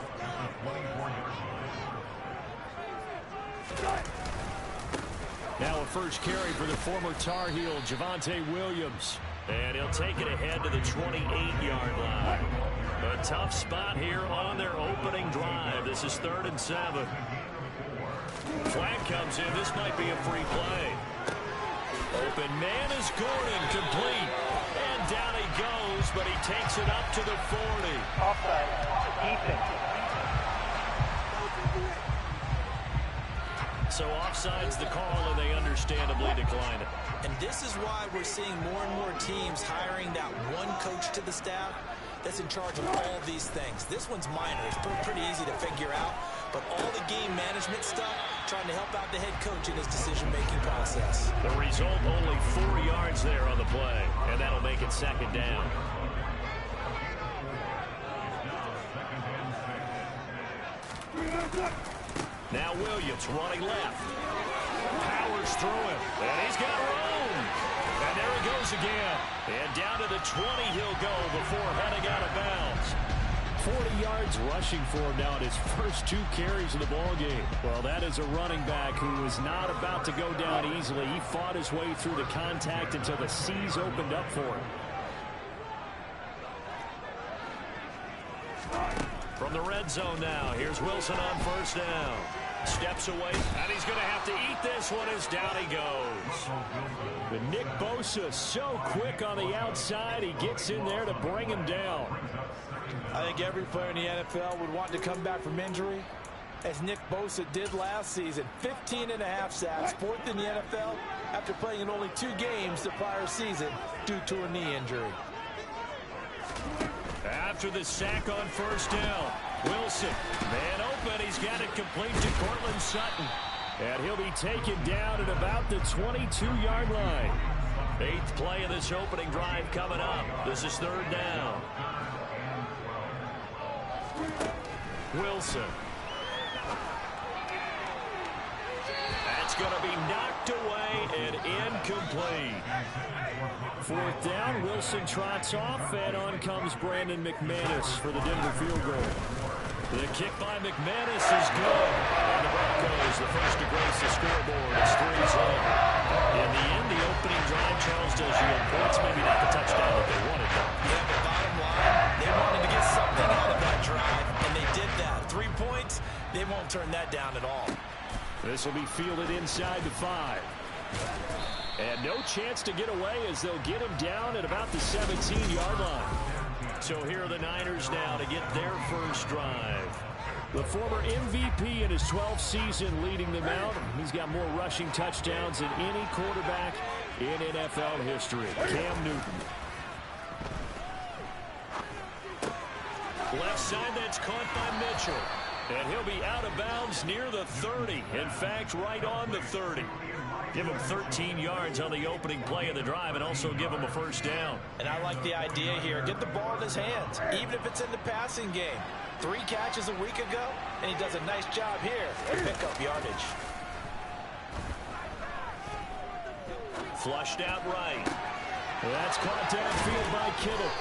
Now a first carry for the former Tar Heel, Javonte Williams. And he'll take it ahead to the 28-yard line. A tough spot here on their opening drive. This is 3rd and 7. Flag comes in. This might be a free play. Open man is Gordon, complete. And down he goes, but he takes it up to the 40. Offside. Defense. So offside's the call, and they understandably decline it. And this is why we're seeing more and more teams hiring that one coach to the staff that's in charge of all these things. This one's minor. It's pretty easy to figure out. But all the game management stuff, trying to help out the head coach in his decision-making process. The result, only 4 yards there on the play, and that'll make it second down. Now Williams running left. Powers through him, and he's got room. And there he goes again. And down to the 20 he'll go before heading out of bounds. 40 yards rushing for him now in his first 2 carries of the ball game. Well, that is a running back who was not about to go down easily. He fought his way through the contact until the seas opened up for him. From the red zone now, here's Wilson on first down. Steps away, and he's going to have to eat this one as down he goes. But Nick Bosa so quick on the outside, he gets in there to bring him down. I think every player in the NFL would want to come back from injury, as Nick Bosa did last season. 15.5 sacks, fourth in the NFL, after playing in only 2 games the prior season due to a knee injury. After the sack on first down, Wilson, man open, he's got it complete to Cortland Sutton. And he'll be taken down at about the 22-yard line. 8th play of this opening drive coming up. This is third down. Wilson. That's going to be knocked away and incomplete. 4th down, Wilson trots off, and on comes Brandon McManus for the Denver field goal. The kick by McManus is good. And the Broncos, the first to grace the scoreboard. It's 3-0. In the end, the opening drive, Charles does yield points, maybe not the touchdown that they wanted. Yeah, but bottom line, they wanted to get something out of that drive, and they did that. 3 points, they won't turn that down at all. This will be fielded inside the 5. And no chance to get away as they'll get him down at about the 17-yard line. So here are the Niners now to get their first drive. The former MVP in his 12th season leading them out. He's got more rushing touchdowns than any quarterback in NFL history. Cam Newton. Left side, that's caught by Mitchell. And he'll be out of bounds near the 30. In fact, right on the 30. Give him 13 yards on the opening play of the drive and also give him a first down. And I like the idea here. Get the ball in his hands, even if it's in the passing game. 3 catches a week ago, and he does a nice job here to pick up yardage. Flushed out right. That's caught downfield by Kittle.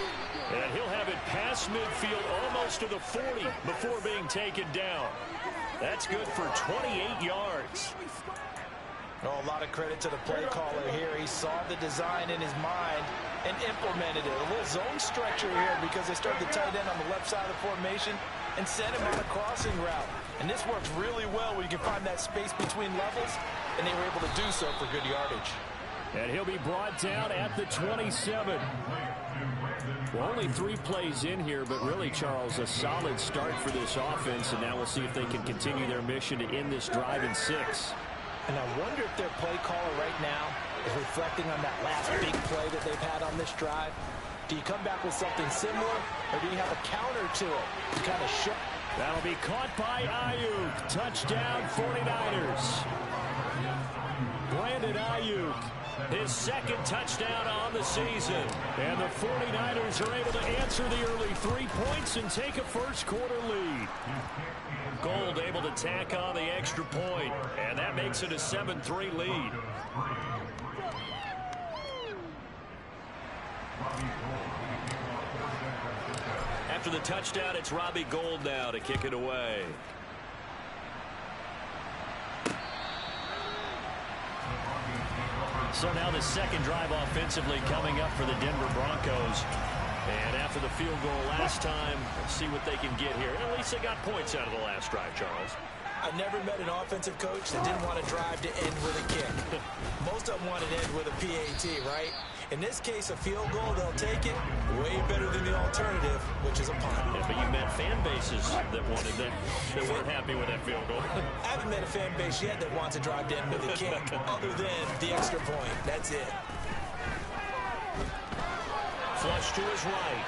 And he'll have it past midfield almost to the 40 before being taken down. That's good for 28 yards. Oh, a lot of credit to the play caller here. He saw the design in his mind and implemented it. A little zone stretcher here because they started the tight end on the left side of the formation and sent him on a crossing route. And this works really well when you can find that space between levels, and they were able to do so for good yardage. And he'll be brought down at the 27. Well, only 3 plays in here, but really, Charles, a solid start for this offense, and now we'll see if they can continue their mission to end this drive in 6. And I wonder if their play caller right now is reflecting on that last big play that they've had on this drive. Do you come back with something similar, or do you have a counter to it to kind of show? That'll be caught by Ayuk. Touchdown, 49ers. Brandon Ayuk, his 2nd touchdown on the season. And the 49ers are able to answer the early 3 points and take a first-quarter lead. Gold able to tack on the extra point, and that makes it a 7-3 lead. After the touchdown, it's Robbie Gould now to kick it away. So now the second drive offensively coming up for the Denver Broncos. And after the field goal last time, let's see what they can get here. At least they got points out of the last drive, Charles. I've never met an offensive coach that didn't want to drive to end with a kick. Most of them want to end with a PAT, right? In this case, a field goal, they'll take it. Way better than the alternative, which is a punt. Yeah, but you met fan bases that wanted that, that weren't happy with that field goal. I haven't met a fan base yet that wants to drive to end with a kick, other than the extra point. That's it. Flush to his right.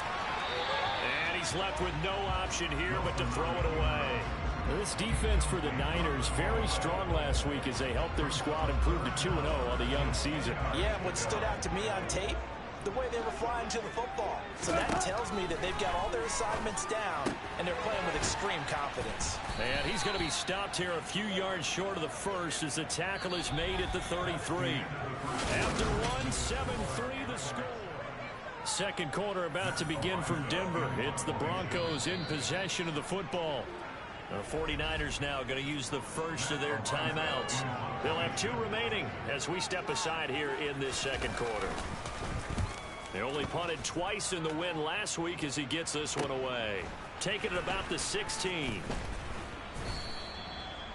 And he's left with no option here but to throw it away. This defense for the Niners, very strong last week as they helped their squad improve to 2-0 on the young season. Yeah, what stood out to me on tape, the way they were flying to the football. So that tells me that they've got all their assignments down, and they're playing with extreme confidence. And he's going to be stopped here a few yards short of the first as the tackle is made at the 33. After 1, 7-3 the score. Second quarter about to begin from Denver. It's the Broncos in possession of the football. The 49ers now going to use the first of their timeouts. They'll have 2 remaining as we step aside here in this second quarter. They only punted twice in the win last week as he gets this one away. Taking it about the 16.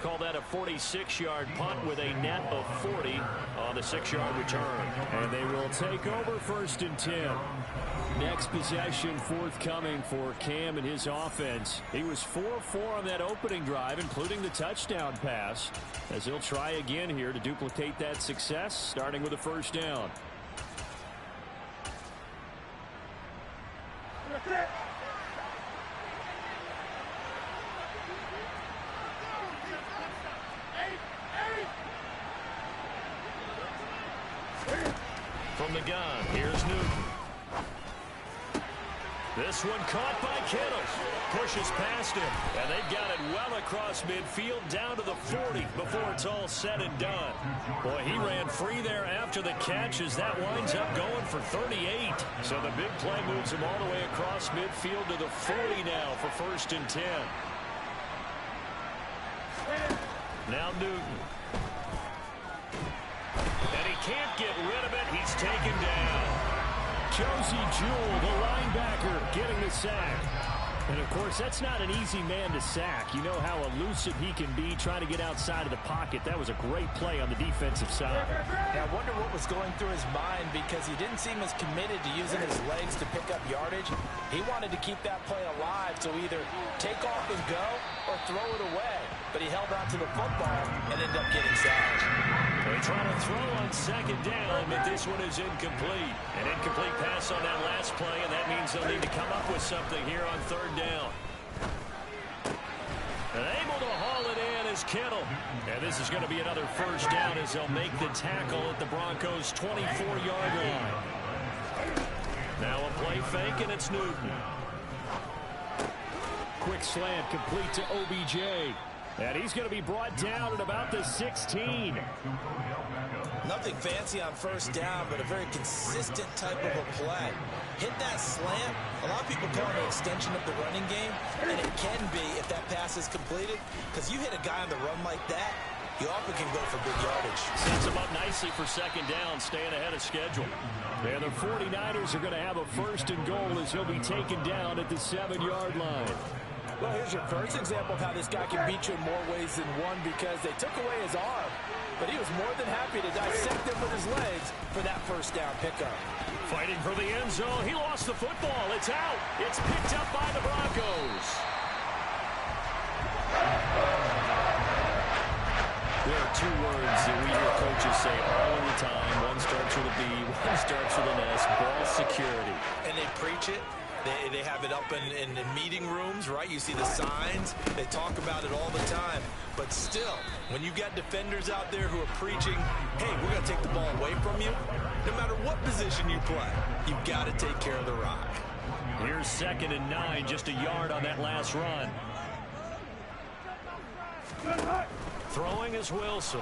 Call that a 46-yard punt with a net of 40 on the 6-yard return. And they will take over 1st and 10. Next possession forthcoming for Cam and his offense. He was 4-4 on that opening drive, including the touchdown pass, as he'll try again here to duplicate that success, starting with a 1st down. From the gun, here's Newton. This one caught by Kittle. Pushes past him, and they've got it well across midfield down to the 40 before it's all said and done. Boy, he ran free there after the catch as that winds up going for 38. So the big play moves him all the way across midfield to the 40 now for 1st and 10. Now Newton. And he can't get rid of it. He's taken down. Josie Jewell, the linebacker, getting the sack. And, of course, that's not an easy man to sack. You know how elusive he can be trying to get outside of the pocket. That was a great play on the defensive side. Yeah, I wonder what was going through his mind, because he didn't seem as committed to using his legs to pick up yardage. He wanted to keep that play alive, so either take off and go or throw it away. But he held on to the football and ended up getting sacked. They try to throw on 2nd down, but this one is incomplete. An incomplete pass on that last play, and that means they'll need to come up with something here on 3rd down. And able to haul it in is Kittle. And this is going to be another 1st down as they'll make the tackle at the Broncos' 24-yard line. Now a play fake, and it's Newton. Quick slant complete to OBJ. And he's going to be brought down at about the 16. Nothing fancy on 1st down, but a very consistent type of a play. Hit that slant. A lot of people call it an extension of the running game, and it can be if that pass is completed, because you hit a guy on the run like that, you often can go for big yardage. Sets him up nicely for 2nd down, staying ahead of schedule. And the 49ers are going to have a 1st and goal as he'll be taken down at the 7-yard line. Well, here's your first example of how this guy can beat you in more ways than one, because they took away his arm, but he was more than happy to dissect him with his legs for that 1st down pickup. Fighting for the end zone. He lost the football. It's out. It's picked up by the Broncos. There are 2 words that we hear coaches say all of the time. One starts with a B, one starts with an S. Ball security. And they preach it. They have it up in meeting rooms, right? You see the signs. They talk about it all the time. But still, when you got defenders out there who are preaching, hey, we're going to take the ball away from you, no matter what position you play, you've got to take care of the rock. Here's 2nd and 9, just a yard on that last run. Throwing is Wilson.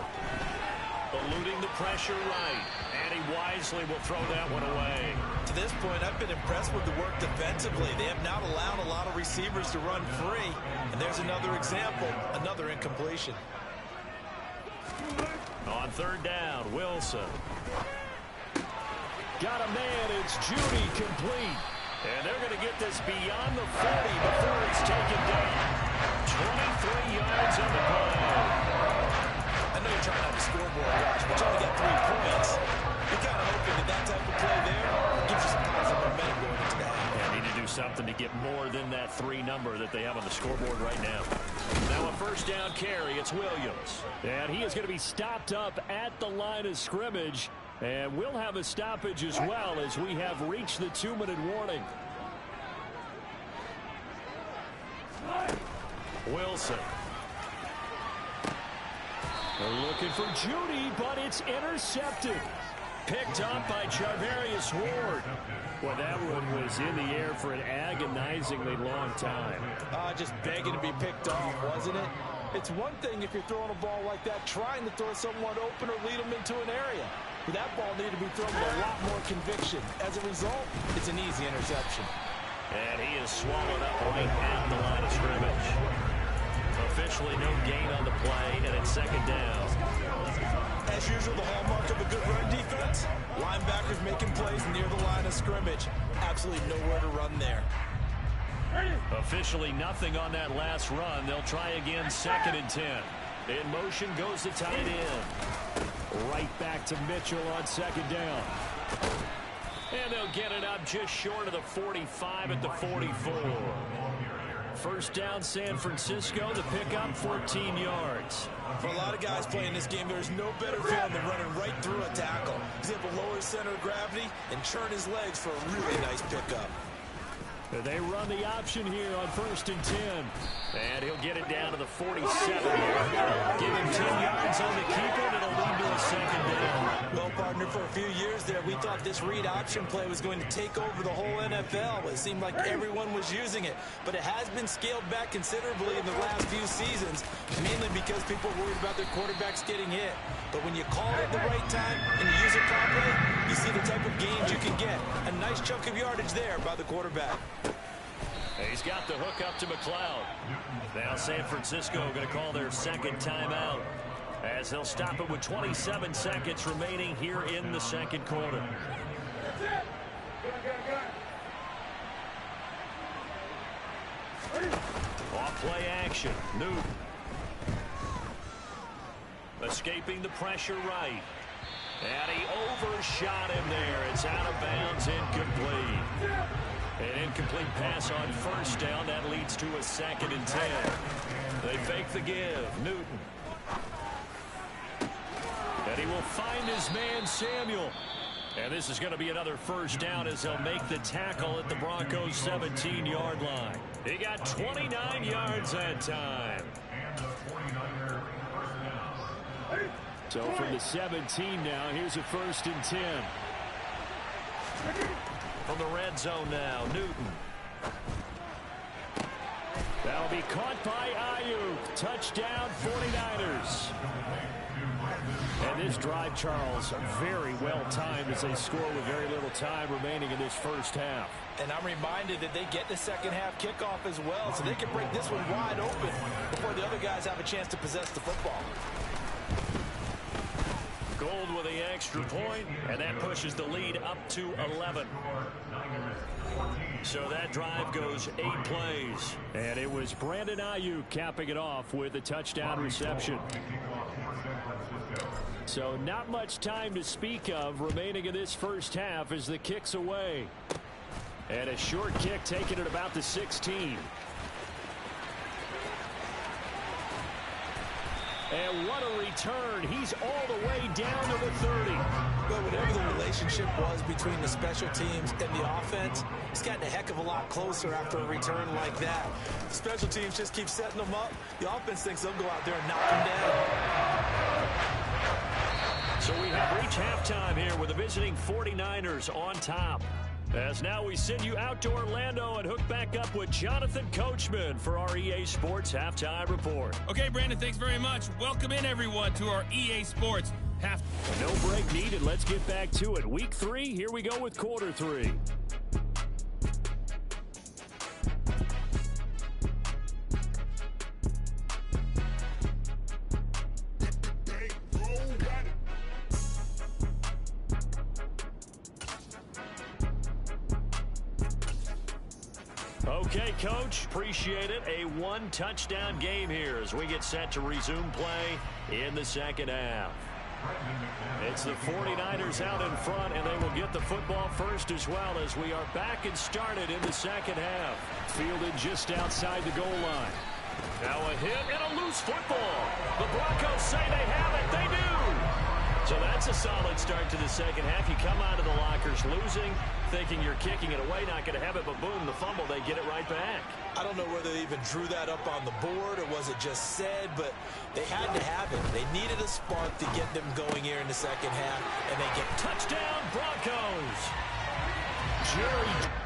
Eluding the pressure right. And he wisely will throw that one away. To this point, I've been impressed with the work defensively. They have not allowed a lot of receivers to run free. And there's another example, another incompletion. On 3rd down, Wilson. Got a man, it's Judy, complete. And they're going to get this beyond the 40 before it's taken down. 23 yards on the play. I know you're trying out the scoreboard, Josh, but you only got 3 points. You're kind of hoping that type of play there gives you some positive momentum going into that. Yeah, need to do something to get more than that 3 number that they have on the scoreboard right now. Now a 1st down carry. It's Williams. And he is going to be stopped up at the line of scrimmage. And we'll have a stoppage as well as we have reached the 2-minute warning. Wilson. They're looking for Judy, but it's intercepted. Picked up by Charvarius Ward. Well, that one was in the air for an agonizingly long time. Just begging to be picked off, wasn't it? It's one thing if you're throwing a ball like that, trying to throw someone open or lead them into an area. But that ball needed to be thrown with a lot more conviction. As a result, it's an easy interception. And he is swallowed up right at the line of scrimmage. Officially no gain on the play, and it's 2nd down. As as usual, the hallmark of a good run defense. Linebackers making plays near the line of scrimmage. Absolutely nowhere to run there. Officially nothing on that last run. They'll try again, 2nd and 10. In motion goes the tight end. Right back to Mitchell on 2nd down. And they'll get it up just short of the 45 at the 44. First down, San Francisco. The pickup, 14 yards. For a lot of guys playing this game, there's no better feeling than running right through a tackle. He's able to lower his center of gravity and churn his legs for a really nice pickup. They run the option here on 1st and 10. And he'll get it down to the 47 here. Give him 10 yards on the keeper, and it'll lead to a 2nd down. Well, partner, for a few years there, we thought this read option play was going to take over the whole NFL. It seemed like everyone was using it. But it has been scaled back considerably in the last few seasons, mainly because people are worried about their quarterbacks getting hit. But when you call it at the right time and you use it properly, you see the type of gains you can get. A nice chunk of yardage there by the quarterback. He's got the hook up to McLeod. Now San Francisco going to call their 2nd timeout as they'll stop it with 27 seconds remaining here in the 2nd quarter. Off play action. Newton. Escaping the pressure right. And he overshot him there. It's out of bounds, incomplete. An incomplete pass on 1st down. That leads to a 2nd and 10. They fake the give. Newton. And he will find his man, Samuel. And this is going to be another 1st down as they'll make the tackle at the Broncos' 17-yard line. He got 29 yards that time. So from the 17 now, here's a 1st and 10. From the red zone now, Newton. That'll be caught by Ayuk. Touchdown, 49ers. And this drive, Charles, very well timed as they score with very little time remaining in this 1st half. And I'm reminded that they get the 2nd half kickoff as well, so they can break this one wide open before the other guys have a chance to possess the football. Gold with the extra point, and that pushes the lead up to 11. So that drive goes 8 plays. And it was Brandon Ayuk capping it off with a touchdown reception. So not much time to speak of remaining in this 1st half as the kick's away. And a short kick taken at about the 16. And what a return. He's all the way down to the 30. Well, whatever the relationship was between the special teams and the offense, it's gotten a heck of a lot closer after a return like that. The special teams just keep setting them up. The offense thinks they'll go out there and knock them down. So we have reached halftime here with the visiting 49ers on top. As now we send you out to Orlando and hook back up with Jonathan Coachman for our EA Sports Halftime Report. Okay, Brandon, thanks very much. Welcome in, everyone, to our EA Sports Halftime. No break needed. Let's get back to it. Week 3, here we go with quarter 3. Okay, Coach, appreciate it. A 1-touchdown game here as we get set to resume play in the 2nd half. It's the 49ers out in front, and they will get the football first as well as we are back and started in the 2nd half. Fielded just outside the goal line. Now a hit and a loose football. The Broncos say they have it. They do. So that's a solid start to the 2nd half. You come out of the lockers losing, thinking you're kicking it away, not going to have it, but boom, the fumble, they get it right back. I don't know whether they even drew that up on the board or was it just said, but they had to have it. They needed a spark to get them going here in the 2nd half, and they get touchdown Broncos. Jerry.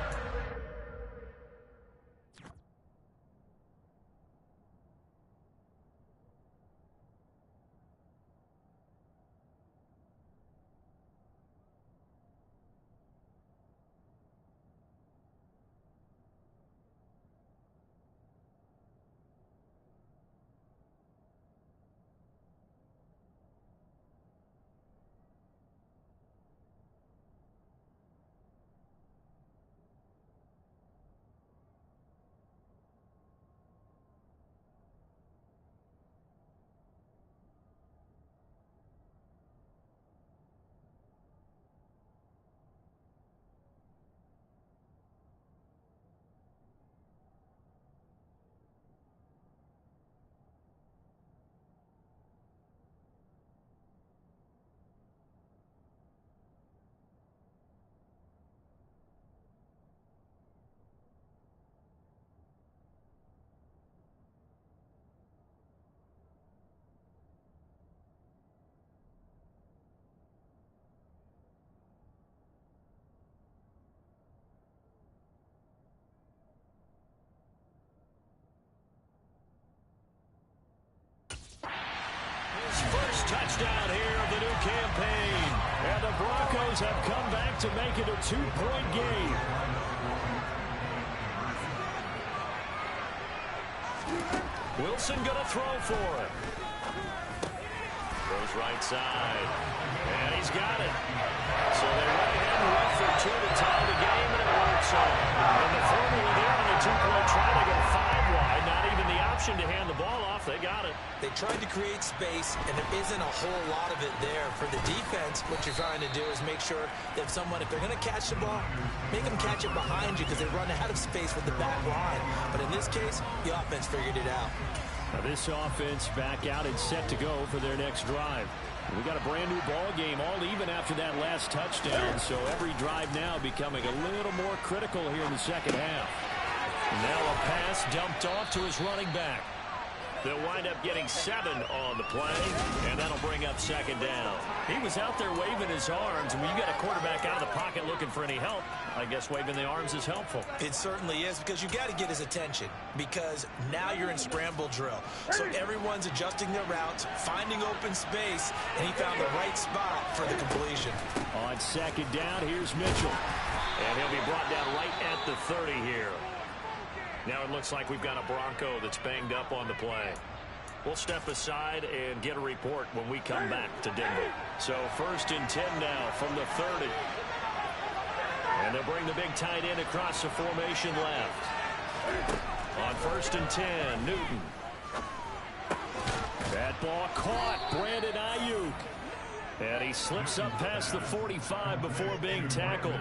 first touchdown here of the new campaign. And the Broncos have come back to make it a 2-point game. Wilson going to throw for it. Goes right side. And he's got it. So they went ahead and went for 2 to tie the game, and it works out. And the formula there on the 2-point try, they go 5 wide. Not even the option to hand the ball off. They got it. They tried to create space, and there isn't a whole lot of it there. For the defense, what you're trying to do is make sure that if they're going to catch the ball, make them catch it behind you because they run out of space with the back line. But in this case, the offense figured it out. Now this offense back out and set to go for their next drive. We got a brand new ball game, all even after that last touchdown. So every drive now becoming a little more critical here in the second half. And now a pass dumped off to his running back. They'll wind up getting 7 on the play, and that'll bring up second down. He was out there waving his arms, and when you got a quarterback out of the pocket looking for any help, I guess waving the arms is helpful. It certainly is, because you got to get his attention, because now you're in scramble drill. So everyone's adjusting their routes, finding open space, and he found the right spot for the completion. On second down, here's Mitchell. And he'll be brought down right at the 30 here. Now it looks like we've got a Bronco that's banged up on the play. We'll step aside and get a report when we come back to Denver. So 1st and 10 now from the 30. And they'll bring the big tight end across the formation left. On 1st and 10, Newton. That ball caught. Brandon Ayuk. And he slips up past the 45 before being tackled.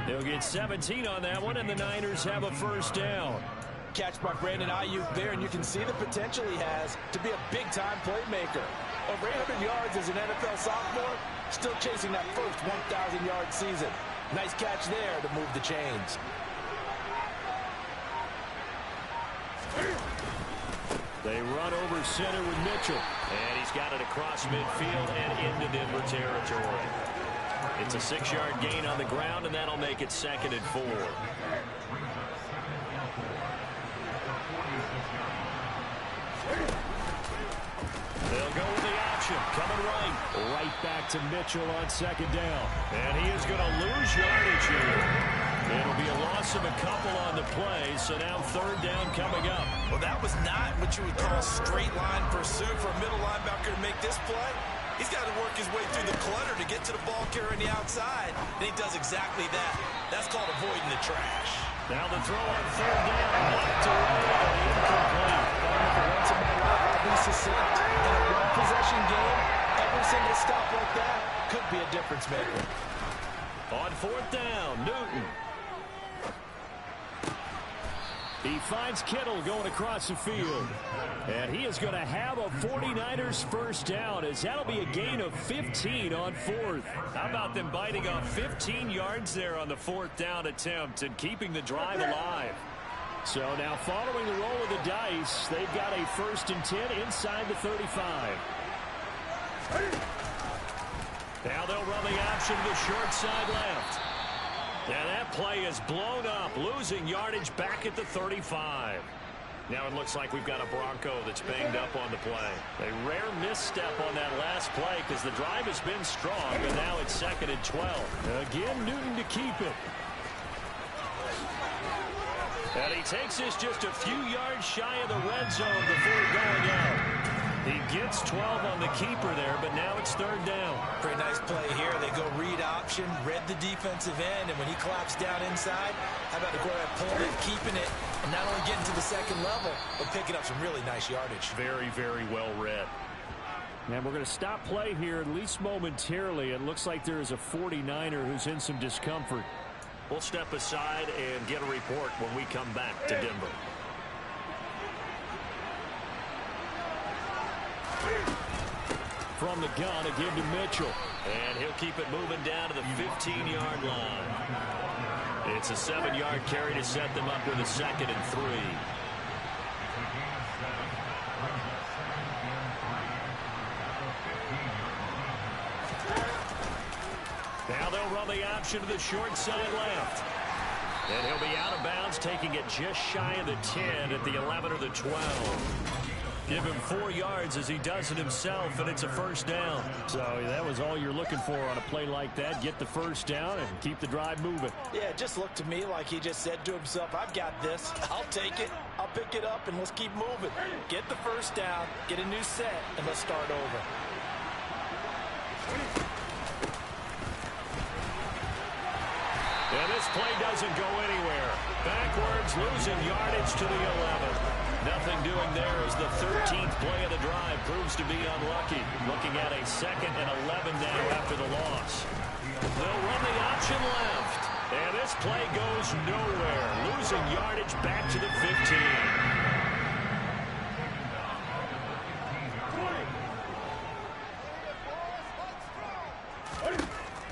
They'll get 17 on that one, and the Niners have a first down. Catch by Brandon Ayuk there, and you can see the potential he has to be a big-time playmaker. Over 800 yards as an NFL sophomore, still chasing that first 1,000-yard season. Nice catch there to move the chains. They run over center with Mitchell. And he's got it across midfield and into Denver territory. It's a 6-yard gain on the ground, and that'll make it 2nd and 4. They'll go with the option. Coming right. Right back to Mitchell on second down. And he is going to lose yardage here. It'll be a loss of a couple on the play, so now 3rd down coming up. Well, that was not what you would call straight line pursuit for a middle linebacker to make this play. He's got to work his way through the clutter to get to the ball carrier on the outside, and he does exactly that. That's called avoiding the trash. Now the throw on 3rd down, knocked away, incomplete. Once in my life, I'll be succinct. In a one-possession game, every single stop like that could be a difference maker. On 4th down, Newton. He finds Kittle going across the field. And he is going to have a 49ers first down, as that'll be a gain of 15 on 4th. How about them biting off 15 yards there on the 4th down attempt and keeping the drive alive? So now following the roll of the dice, they've got a 1st and 10 inside the 35. Now they'll run the option to the short side left. And that play is blown up, losing yardage back at the 35. Now it looks like we've got a Bronco that's banged up on the play. A rare misstep on that last play because the drive has been strong, but now it's 2nd and 12. Again, Newton to keep it. And he takes this just a few yards shy of the red zone before going out. He gets 12 on the keeper there, but now it's 3rd down. Pretty nice play here. They go read option, read the defensive end, and when he claps down inside, how about the quarterback pulling it, keeping it, and not only getting to the 2nd level, but picking up some really nice yardage. Very, very well read. And we're going to stop play here, at least momentarily. It looks like there is a 49er who's in some discomfort. We'll step aside and get a report when we come back to Denver. From the gun, a give to Mitchell. And he'll keep it moving down to the 15-yard line. It's a 7-yard carry to set them up with a 2nd and 3. Now they'll run the option to the short side left. And he'll be out of bounds, taking it just shy of the 10 at the 11 or the 12. Give him 4 yards as he does it himself, and it's a first down. So that was all you're looking for on a play like that. Get the first down and keep the drive moving. Yeah, it just looked to me like he just said to himself, I've got this. I'll take it. I'll pick it up, and let's keep moving. Get the first down, get a new set, and let's start over. And this play doesn't go anywhere. Backwards, losing yardage to the 11. Nothing doing there as the 13th play of the drive proves to be unlucky. Looking at a 2nd and 11 now after the loss. They'll run the option left. And this play goes nowhere. Losing yardage back to the 15.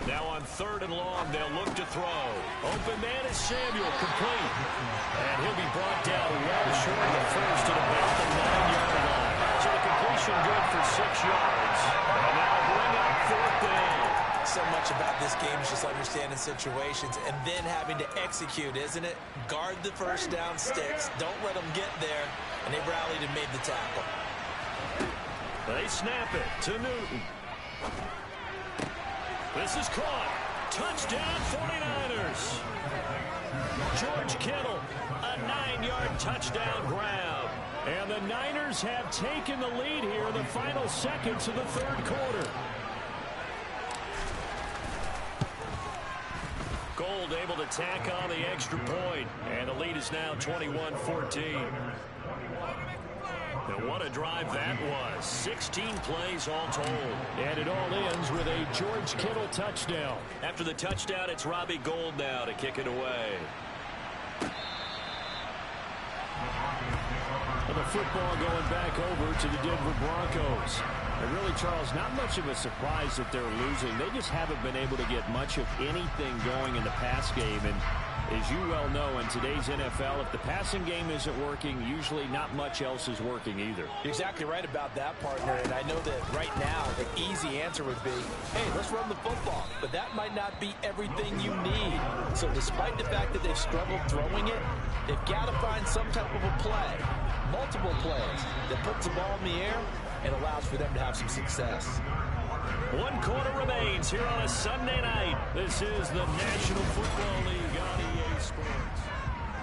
Now on 3rd and long, they'll look to throw. Open man is Samuel, complete. And he'll be brought down well short of the first at about the 9-yard line. So the completion good for 6 yards. And now bring up 4th down. So much about this game is just understanding situations and then having to execute, isn't it? Guard the first down sticks. Don't let them get there. And they rallied and made the tackle. They snap it to Newton. This is caught. Touchdown 49ers. George Kittle, a 9-yard touchdown grab. And the Niners have taken the lead here in the final seconds of the 3rd quarter. Gold able to tack on the extra point. And the lead is now 21-14. And what a drive that was. 16 plays all told. And it all ends with a George Kittle touchdown. After the touchdown, it's Robbie Gould now to kick it away. And the football going back over to the Denver Broncos. And really, Charles, not much of a surprise that they're losing. They just haven't been able to get much of anything going in the pass game. And as you well know, in today's NFL, if the passing game isn't working, usually not much else is working either. You're exactly right about that, partner. And I know that right now, the easy answer would be, hey, let's run the football. But that might not be everything you need. So despite the fact that they've struggled throwing it, they've got to find some type of a play, multiple plays, that puts the ball in the air and allows for them to have some success. 1 quarter remains here on a Sunday night. This is the National Football League on EA Sports.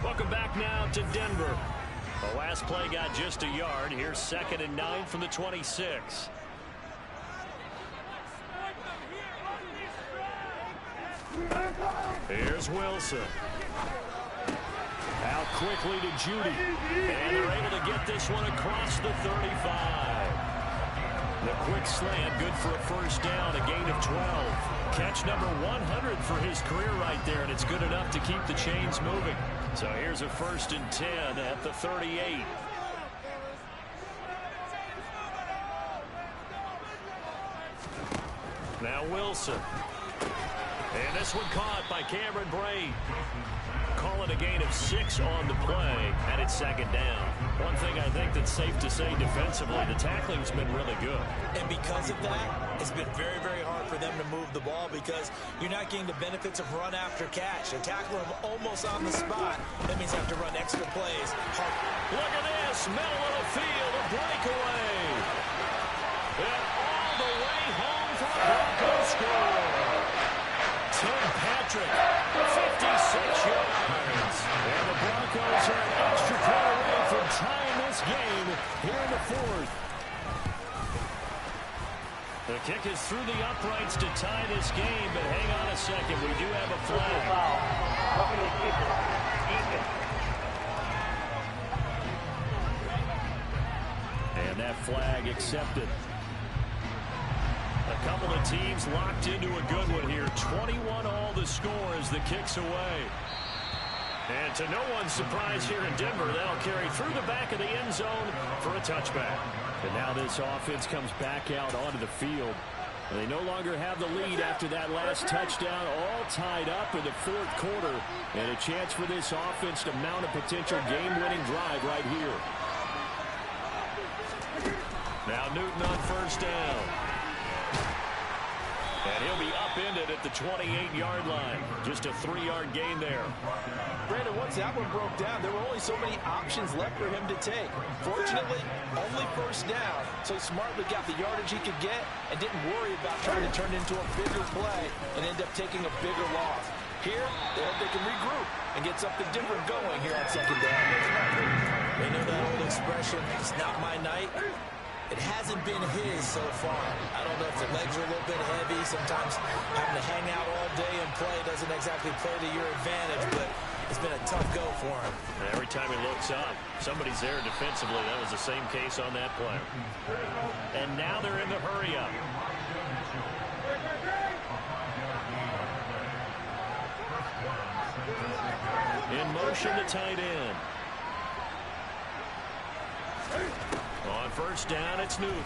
Welcome back now to Denver. The last play got just a yard. Here's 2nd and 9 from the 26. Here's Wilson. Out quickly to Judy. And they're able to get this one across the 35. The quick slant, good for a first down, a gain of 12. Catch number 100 for his career right there, and it's good enough to keep the chains moving. So here's a 1st and 10 at the 38. Now Wilson. And this one caught by Cameron Brate. Call it a gain of 6 on the play, and it's 2nd down. One thing I think that's safe to say defensively, the tackling's been really good. And because of that, it's been very, very hard for them to move the ball because you're not getting the benefits of run after catch. They tackle them almost on the spot. That means you have to run extra plays. Look at this, middle of the field, a breakaway. And all the way home for the Broncos score. Tim Patrick, 56 yards. And the Broncos are an extra point away from tying this game here in the 4th. The kick is through the uprights to tie this game, but hang on a second. We do have a flag. And that flag accepted. A couple of teams locked into a good one here. 21 all the score as the kick's away. And to no one's surprise here in Denver, that'll carry through the back of the end zone for a touchback. And now this offense comes back out onto the field. They no longer have the lead after that last touchdown, all tied up in the 4th quarter. And a chance for this offense to mount a potential game-winning drive right here. Now Newton on 1st down. And he'll be upended at the 28-yard line. Just a 3-yard gain there. Brandon, once that one broke down, there were only so many options left for him to take. Fortunately, only first down, so he smartly got the yardage he could get and didn't worry about trying to turn it into a bigger play and end up taking a bigger loss. Here, they hope they can regroup and get something different going here on second down. They know that old expression, it's not my night. It hasn't been his so far. I don't know if the legs are a little bit heavy. Sometimes having to hang out all day and play doesn't exactly play to your advantage, but it's been a tough go for him. And every time he looks up, somebody's there defensively. That was the same case on that play. And now they're in the hurry-up. In motion, the tight end. On first down, it's Newton.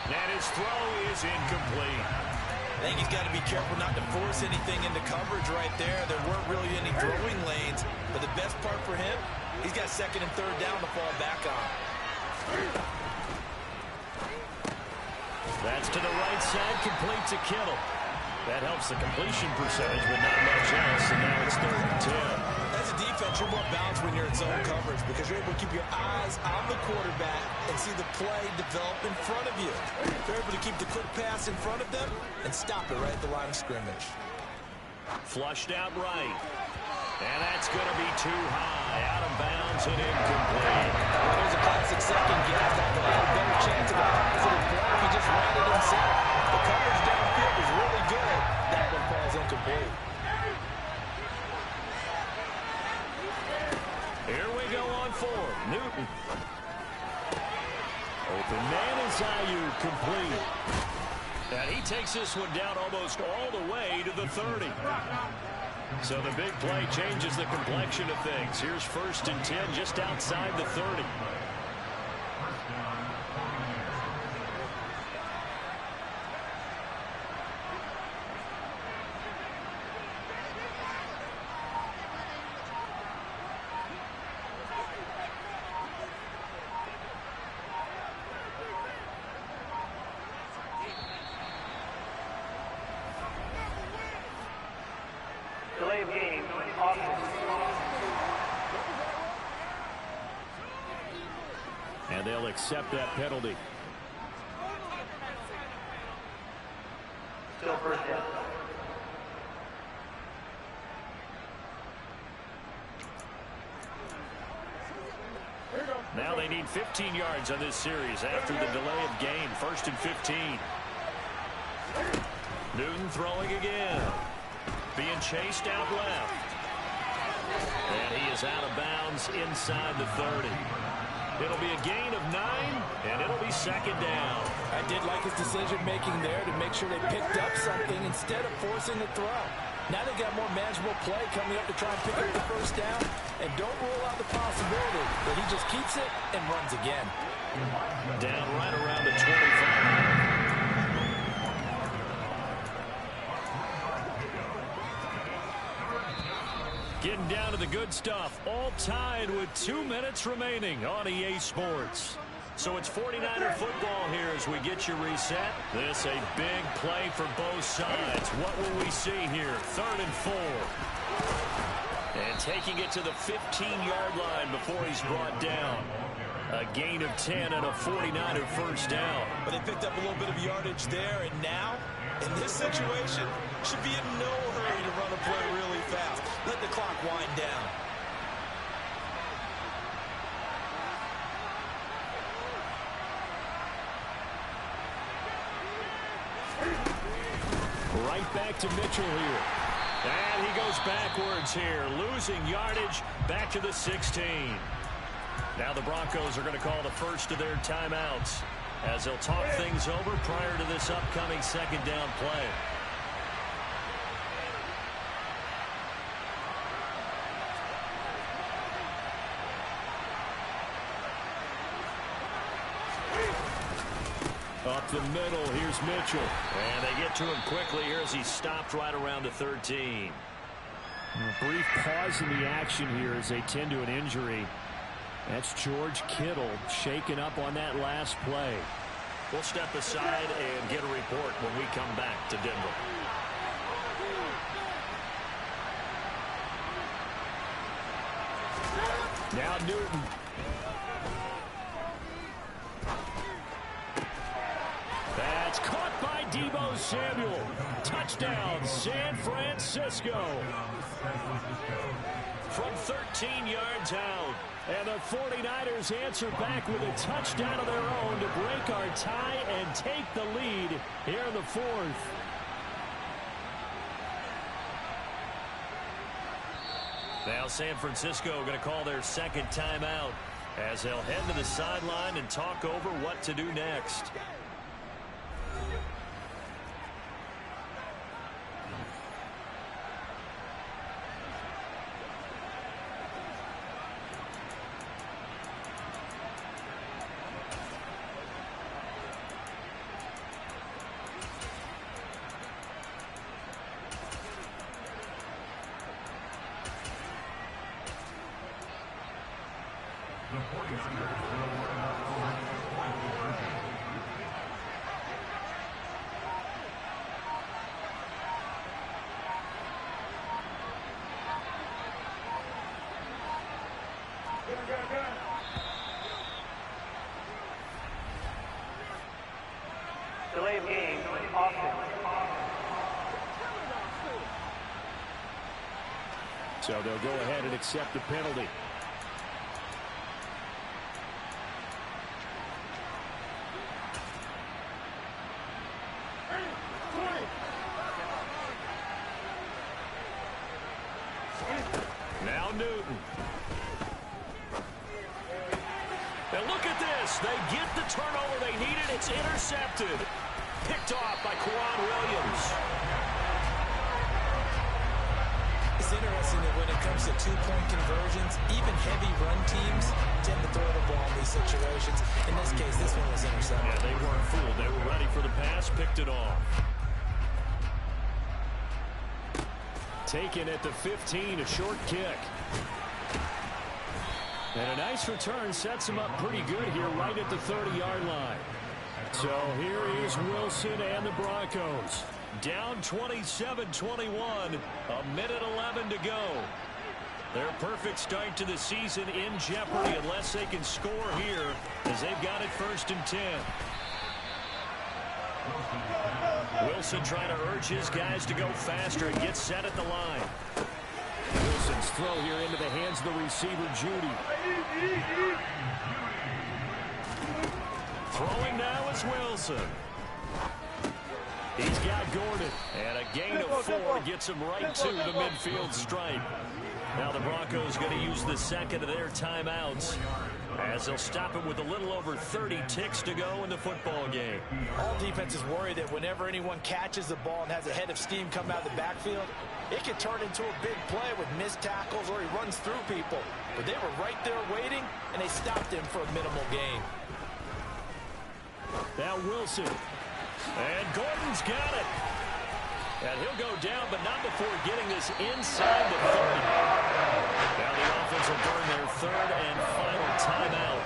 And his throw is incomplete. I think he's got to be careful not to force anything into coverage right there. There weren't really any throwing lanes. But the best part for him, he's got second and third down to fall back on. That's to the right side, complete to Kittle. That helps the completion percentage, but not much else, and now it's 3rd and 10. As a defense, you're more balanced when you're in zone coverage because you're able to keep your eyes on the quarterback and see the play develop in front of you. They're able to keep the quick pass in front of them and stop it right at the line of scrimmage. Flushed out right. And that's going to be too high. Out of bounds and incomplete. Well, there's a classic second guess. That would have a better chance of a positive play if he just ran it himself. The coverage downfield was really good. That one falls incomplete. Here we go on 4. Newton. Open man is Ayuk, complete. And he takes this one down almost all the way to the 30. So the big play changes the complexion of things. Here's 1st and 10 just outside the 30. Delay of game, offense. And they'll accept that penalty. Still first down. Now they need 15 yards on this series after the delay of game. 1st and 15. Newton throwing again. Being chased out left. And he is out of bounds inside the 30. It'll be a gain of 9, and it'll be 2nd down. I did like his decision-making there to make sure they picked up something instead of forcing the throw. Now they got more manageable play coming up to try and pick up the first down, and don't rule out the possibility that he just keeps it and runs again. Down right around the 25. Getting down to the good stuff. All tied with 2 minutes remaining on EA Sports. So it's 49er football here as we get you reset. This a big play for both sides. What will we see here? 3rd and 4. And taking it to the 15-yard line before he's brought down. A gain of 10 and a 49er first down. But they picked up a little bit of yardage there, and now, in this situation, should be in no hurry to run a play really fast. Let the clock wind down. Right back to Mitchell here. And he goes backwards here, losing yardage back to the 16. Now the Broncos are going to call the first of their timeouts as they'll talk things over prior to this upcoming 2nd down play. Up the middle, here's Mitchell. And they get to him quickly here as he's stopped right around the 13. A brief pause in the action here as they tend to an injury. That's George Kittle shaken up on that last play. We'll step aside and get a report when we come back to Denver. Now Newton. That's caught by Deebo Samuel. Touchdown, San Francisco. From 13 yards out. And the 49ers answer back with a touchdown of their own to break our tie and take the lead here in the fourth. Now San Francisco going to call their second timeout as they'll head to the sideline and talk over what to do next. Delay of game, offense. So they'll go ahead and accept the penalty. Now Newton. And look at this. They get the turnover they needed. It's intercepted. Picked off by Quan Williams. It's interesting that when it comes to two-point conversions, even heavy run teams tend to throw the ball in these situations. In this case, this one was intercepted. Yeah, they weren't fooled. They were ready for the pass, picked it off. Taken at the 15, a short kick. And a nice return sets him up pretty good here right at the 30-yard line. So here is Wilson and the Broncos. Down 27-21, a minute 11 to go. Their perfect start to the season in jeopardy unless they can score here as they've got it 1st and 10. Wilson trying to urge his guys to go faster and get set at the line. Wilson's throw here into the hands of the receiver, Judy. Throwing now is Wilson. He's got Gordon. And a gain of 4 gets him right to the midfield stripe. Now the Broncos going to use the second of their timeouts as they'll stop it with a little over 30 ticks to go in the football game. All defenses worry that whenever anyone catches the ball and has a head of steam come out of the backfield, it can turn into a big play with missed tackles or he runs through people. But they were right there waiting, and they stopped him for a minimal gain. Now Wilson. And Gordon's got it. And he'll go down, but not before getting this inside the 30. Now the offense will burn their third and final timeout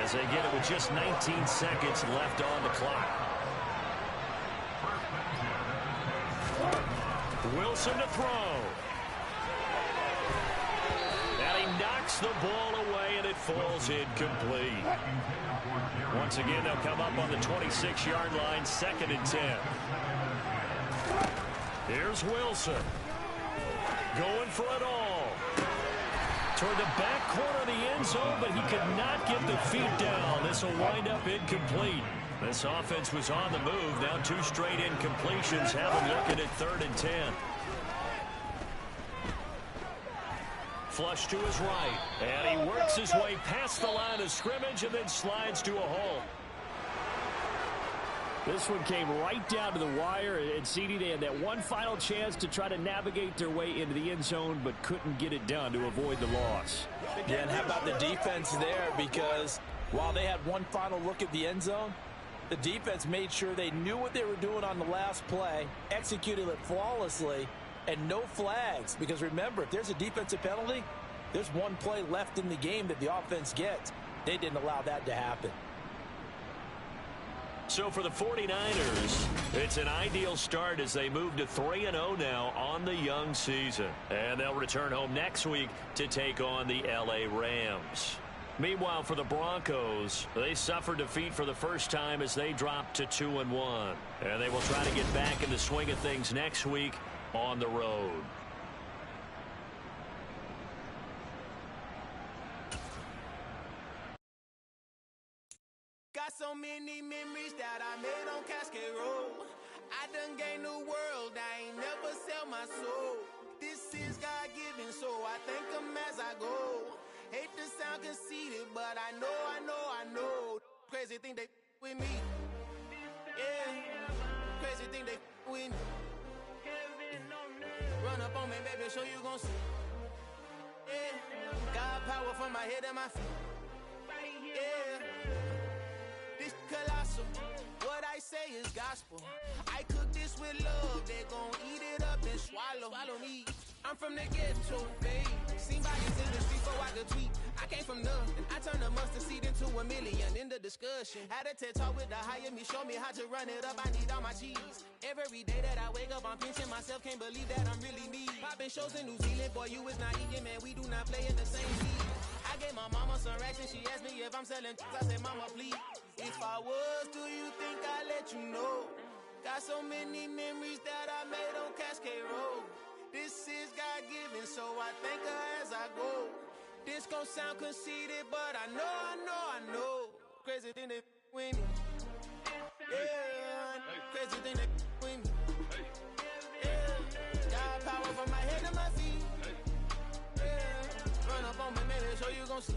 as they get it with just 19 seconds left on the clock. Wilson to throw. And he knocks the ball away, and it falls incomplete. Once again, they'll come up on the 26-yard line, 2nd and 10. Here's Wilson. Going for it all. Toward the back corner of the end zone, but he could not get the feet down. This will wind up incomplete. This offense was on the move. Now 2 straight incompletions have him looking at 3rd and 10. Flush to his right. And he works his way past the line of scrimmage and then slides to a halt. This one came right down to the wire, and CD, they had that one final chance to try to navigate their way into the end zone, but couldn't get it done to avoid the loss. Yeah, and how about the defense there? Because while they had one final look at the end zone, the defense made sure they knew what they were doing on the last play, executed it flawlessly, and no flags. Because remember, if there's a defensive penalty, there's one play left in the game that the offense gets. They didn't allow that to happen. So for the 49ers, it's an ideal start as they move to 3-0 now on the young season. And they'll return home next week to take on the LA Rams. Meanwhile, for the Broncos, they suffered defeat for the first time as they dropped to 2-1. And they will try to get back in the swing of things next week on the road. Got so many memories that I made on Cascade Road. I done gained the world, I ain't never sell my soul. This is God-given, so I thank him as I go. Hate to sound conceited, but I know. Crazy thing they with me. Yeah, crazy thing they with me. Run up on me, baby, show you gon' see. Yeah, God power from my head and my feet. Yeah. This colossal, what I say is gospel. I cook this with love, they gon' eat it up and swallow me. I'm from the ghetto, babe. Seen bodies in the street before I could tweet. I came from nothing, I turned a mustard seed into a million in the discussion. Had a TED talk with the higher me, show me how to run it up, I need all my cheese. Every day that I wake up, I'm pinching myself, can't believe that I'm really me. Popping shows in New Zealand, boy, you is not eating, man, we do not play in the same league. I gave my mama some racks and she asked me if I'm selling. I said, mama, please. If I was, do you think I'd let you know? Got so many memories that I made on Cascade Road. This is God-given, so I thank her as I go. This gon' sound conceited, but I know. Crazy thing they with me. Yeah, crazy thing they with me. Yeah, got power from my head to my feet. Yeah, run up on me, baby, so you gon' see.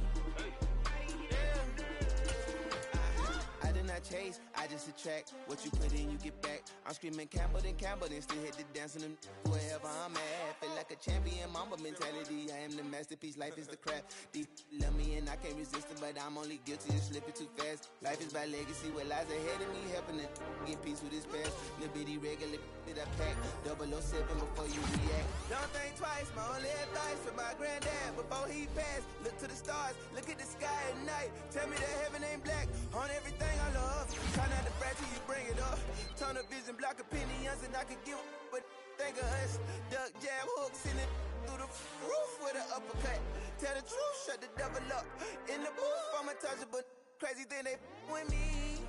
I did not chase, I just attract. What you put in, you get back. I'm screaming Campbell, then still hit the dance and them wherever I'm at. Feel like a champion, mamba mentality. I am the masterpiece, life is the crap. Deep love me and I can't resist it, but I'm only guilty of slipping too fast. Life is by legacy, what lies ahead of me, helping to get peace with his past. Little bitty regular that I pack, 007 before you react. Don't think twice, my only advice from my granddad before he passed. Look to the stars, look at the sky at night. Tell me that heaven ain't black on everything I love. Try not to brag till you bring it up. Tunnel vision, block opinions, and I could give but think of us. Duck jab hooks in it through the roof with an uppercut. Tell the truth, shut the devil up. In the booth, I'm untouchable. Crazy thing they with me.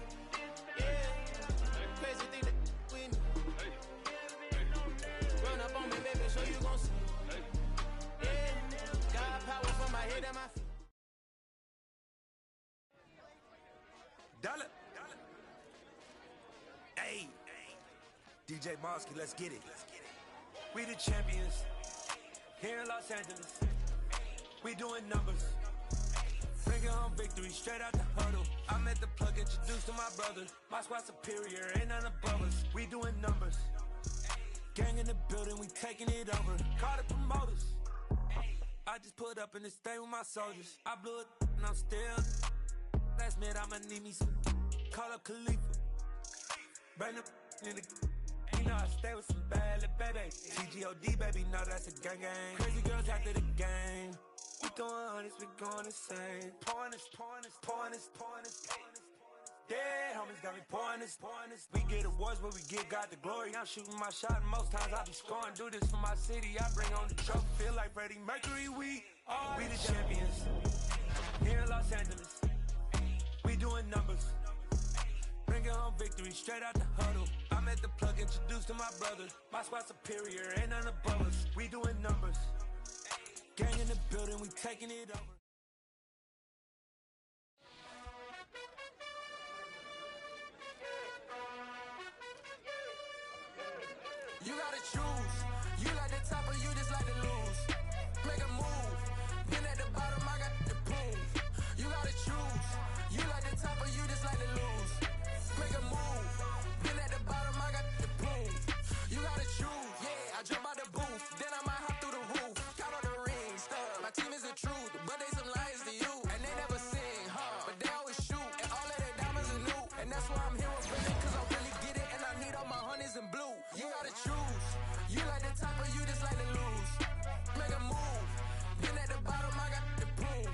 Yeah, crazy thing they with me. Run up on me, baby, so you gon' see. Yeah, God power from my head and my feet. Dollar. Hey, DJ Mosky, let's get it. We the champions here in Los Angeles. We doing numbers. Bringing home victory straight out the huddle. I'm at the plug, introduced to my brother. My squad superior, ain't none above us. We doing numbers. Gang in the building, we taking it over. Call the promoters. I just put up in this thing with my soldiers. I blew it and I'm still. Last minute I'ma need me some. Call up Khalifa. Bring them in the. You know I stay with some bad little baby. TGOD baby, know that's a gang gang. Crazy girls after the game. We throwing hundreds, we going insane. Pouring this. Dead homies got me pouring this. We get awards, but we give God the glory. I'm shooting my shot, and most times I be scoring. Do this for my city, I bring on the trophy. Feel like Freddie Mercury, we the champions. Here in Los Angeles, we doing numbers. Bringing home victory straight out the huddle. I'm at the plug, introduced to my brother. My squad superior, ain't none above us. We doing numbers. Gang in the building, we taking it over. You gotta choose. You like the top or you just like to lose. Make a move. Been at the bottom, I got the prove. You gotta choose. You like the top or you just like to lose. Make a move. Been at the bottom, I got the prove. You gotta choose. Yeah, I jump out the booth, then I might hop through the roof. Count on the rings, my team is the truth, but they some liars to you. And they never sing, but they always shoot. And all of their diamonds are new. And that's why I'm here with Billy, cause I really get it. And I need all my honeys in blue. You gotta choose. You like the top or you just like to lose. Make a move. Been at the bottom, I got the proof.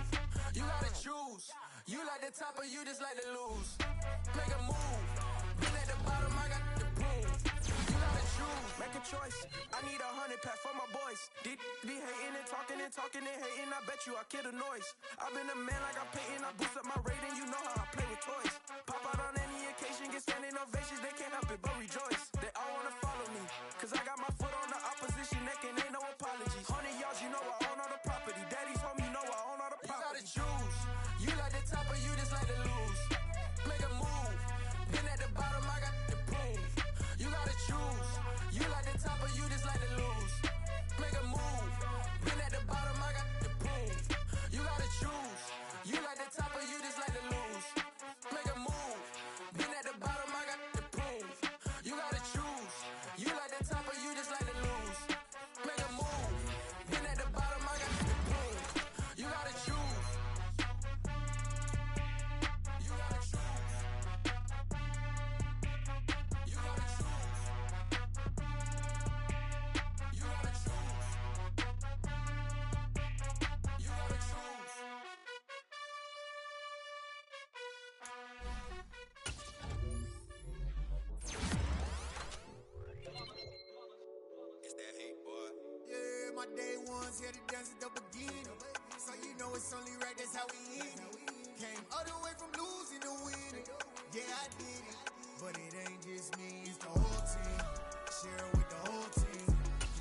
You gotta choose. You like the top or you just like to lose. Make a move. and talking and hating, I bet you I kill the noise. I've been a man like I'm Peyton, I boost up my rating, you know how I play with toys. Pop out on any occasion, get standing ovations, they can't help it but rejoice. They all wanna follow me, cause I got my foot on the opposition neck and ain't no apologies. 100 yards, you know I own all the property. Daddy's home, you know I own all the property. You gotta choose, you like the top or you just like to lose. Make a move, been at the bottom, I got to prove. You gotta choose, you like the top or you just like to lose. Make a move, been at the bottom, I got to prove. You gotta choose, you like the top or you just like to lose. Make a move, been at the bottom, I got to prove. You gotta choose, you like the top or you just like to lose. Make a move, been at the bottom, I got to prove. You gotta choose. You gotta choose. You gotta choose. You gotta choose. You gotta choose. It's that hate, boy. Yeah, my day ones here to dance at the beginning. So you know it's only right, that's how we end it. Came all the way from losing to winning. Yeah, I did it. But it ain't just me, it's the whole team. Share it with the whole team.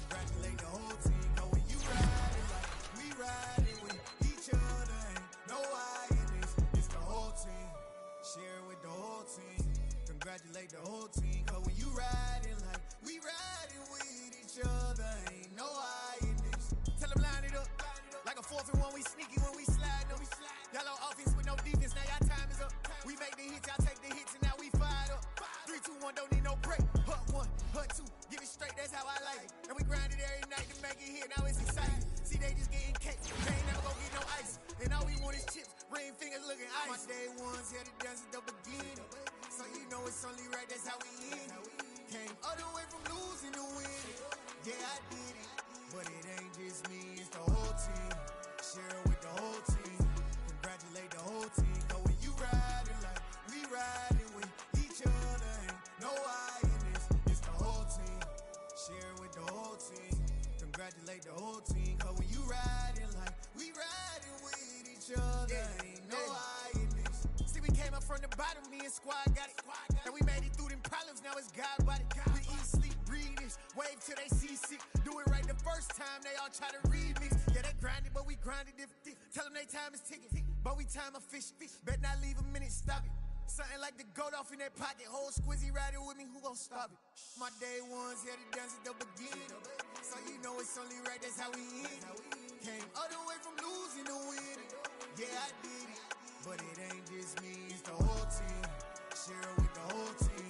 Congratulate the whole team. Cause when you riding like we riding with each other, ain't no I in this. It's the whole team. Share it with the whole team. Congratulate the whole team. Cause when you riding like we riding with each other, ain't no I in this. Tell them line it up. Like a 4th and 1, we sneaky when we slide them. Y'all on offense with no defense, now y'all time is up. We make the hits, y'all take the hits, and now we fired up. 3, 2, 1, don't need no break. Hut 1, hut 2, give it straight, that's how I like it. And we grind it every night to make it hit, now it's exciting. See, they just getting cake, they ain't never gonna get no ice. And all we want is chips, ring fingers looking ice. My day ones here to dance at the beginning. So you know it's only right, that's how we end it. Came all the way from losing to winning. Yeah, I did it. But it ain't just me, it's the whole team. Share it with the whole team. Congratulate the whole team. Cause when you riding like we riding with each other, ain't no I in this. It's the whole team. Share it with the whole team. Congratulate the whole team. Cause when you riding like we riding with each other, ain't no I in this. See, we came up from the bottom, me and squad got it. And we made it through them problems, now it's God body. We eat, sleep, breathe this, wave till they see sick. Do it right the first time, they all try to remix. Yeah, they grinded, but we grinded different. Tell them they time is ticking, but we time a fish. Bet not leave a minute, stop it. Something like the goat off in that pocket. Whole squizzy riding with me, who gon' stop it? My day ones here to dance at the beginning. So you know it's only right, that's how we end it. Came all the way from losing to winning. Yeah, I did it. But it ain't just me, it's the whole team. Share it with the whole team.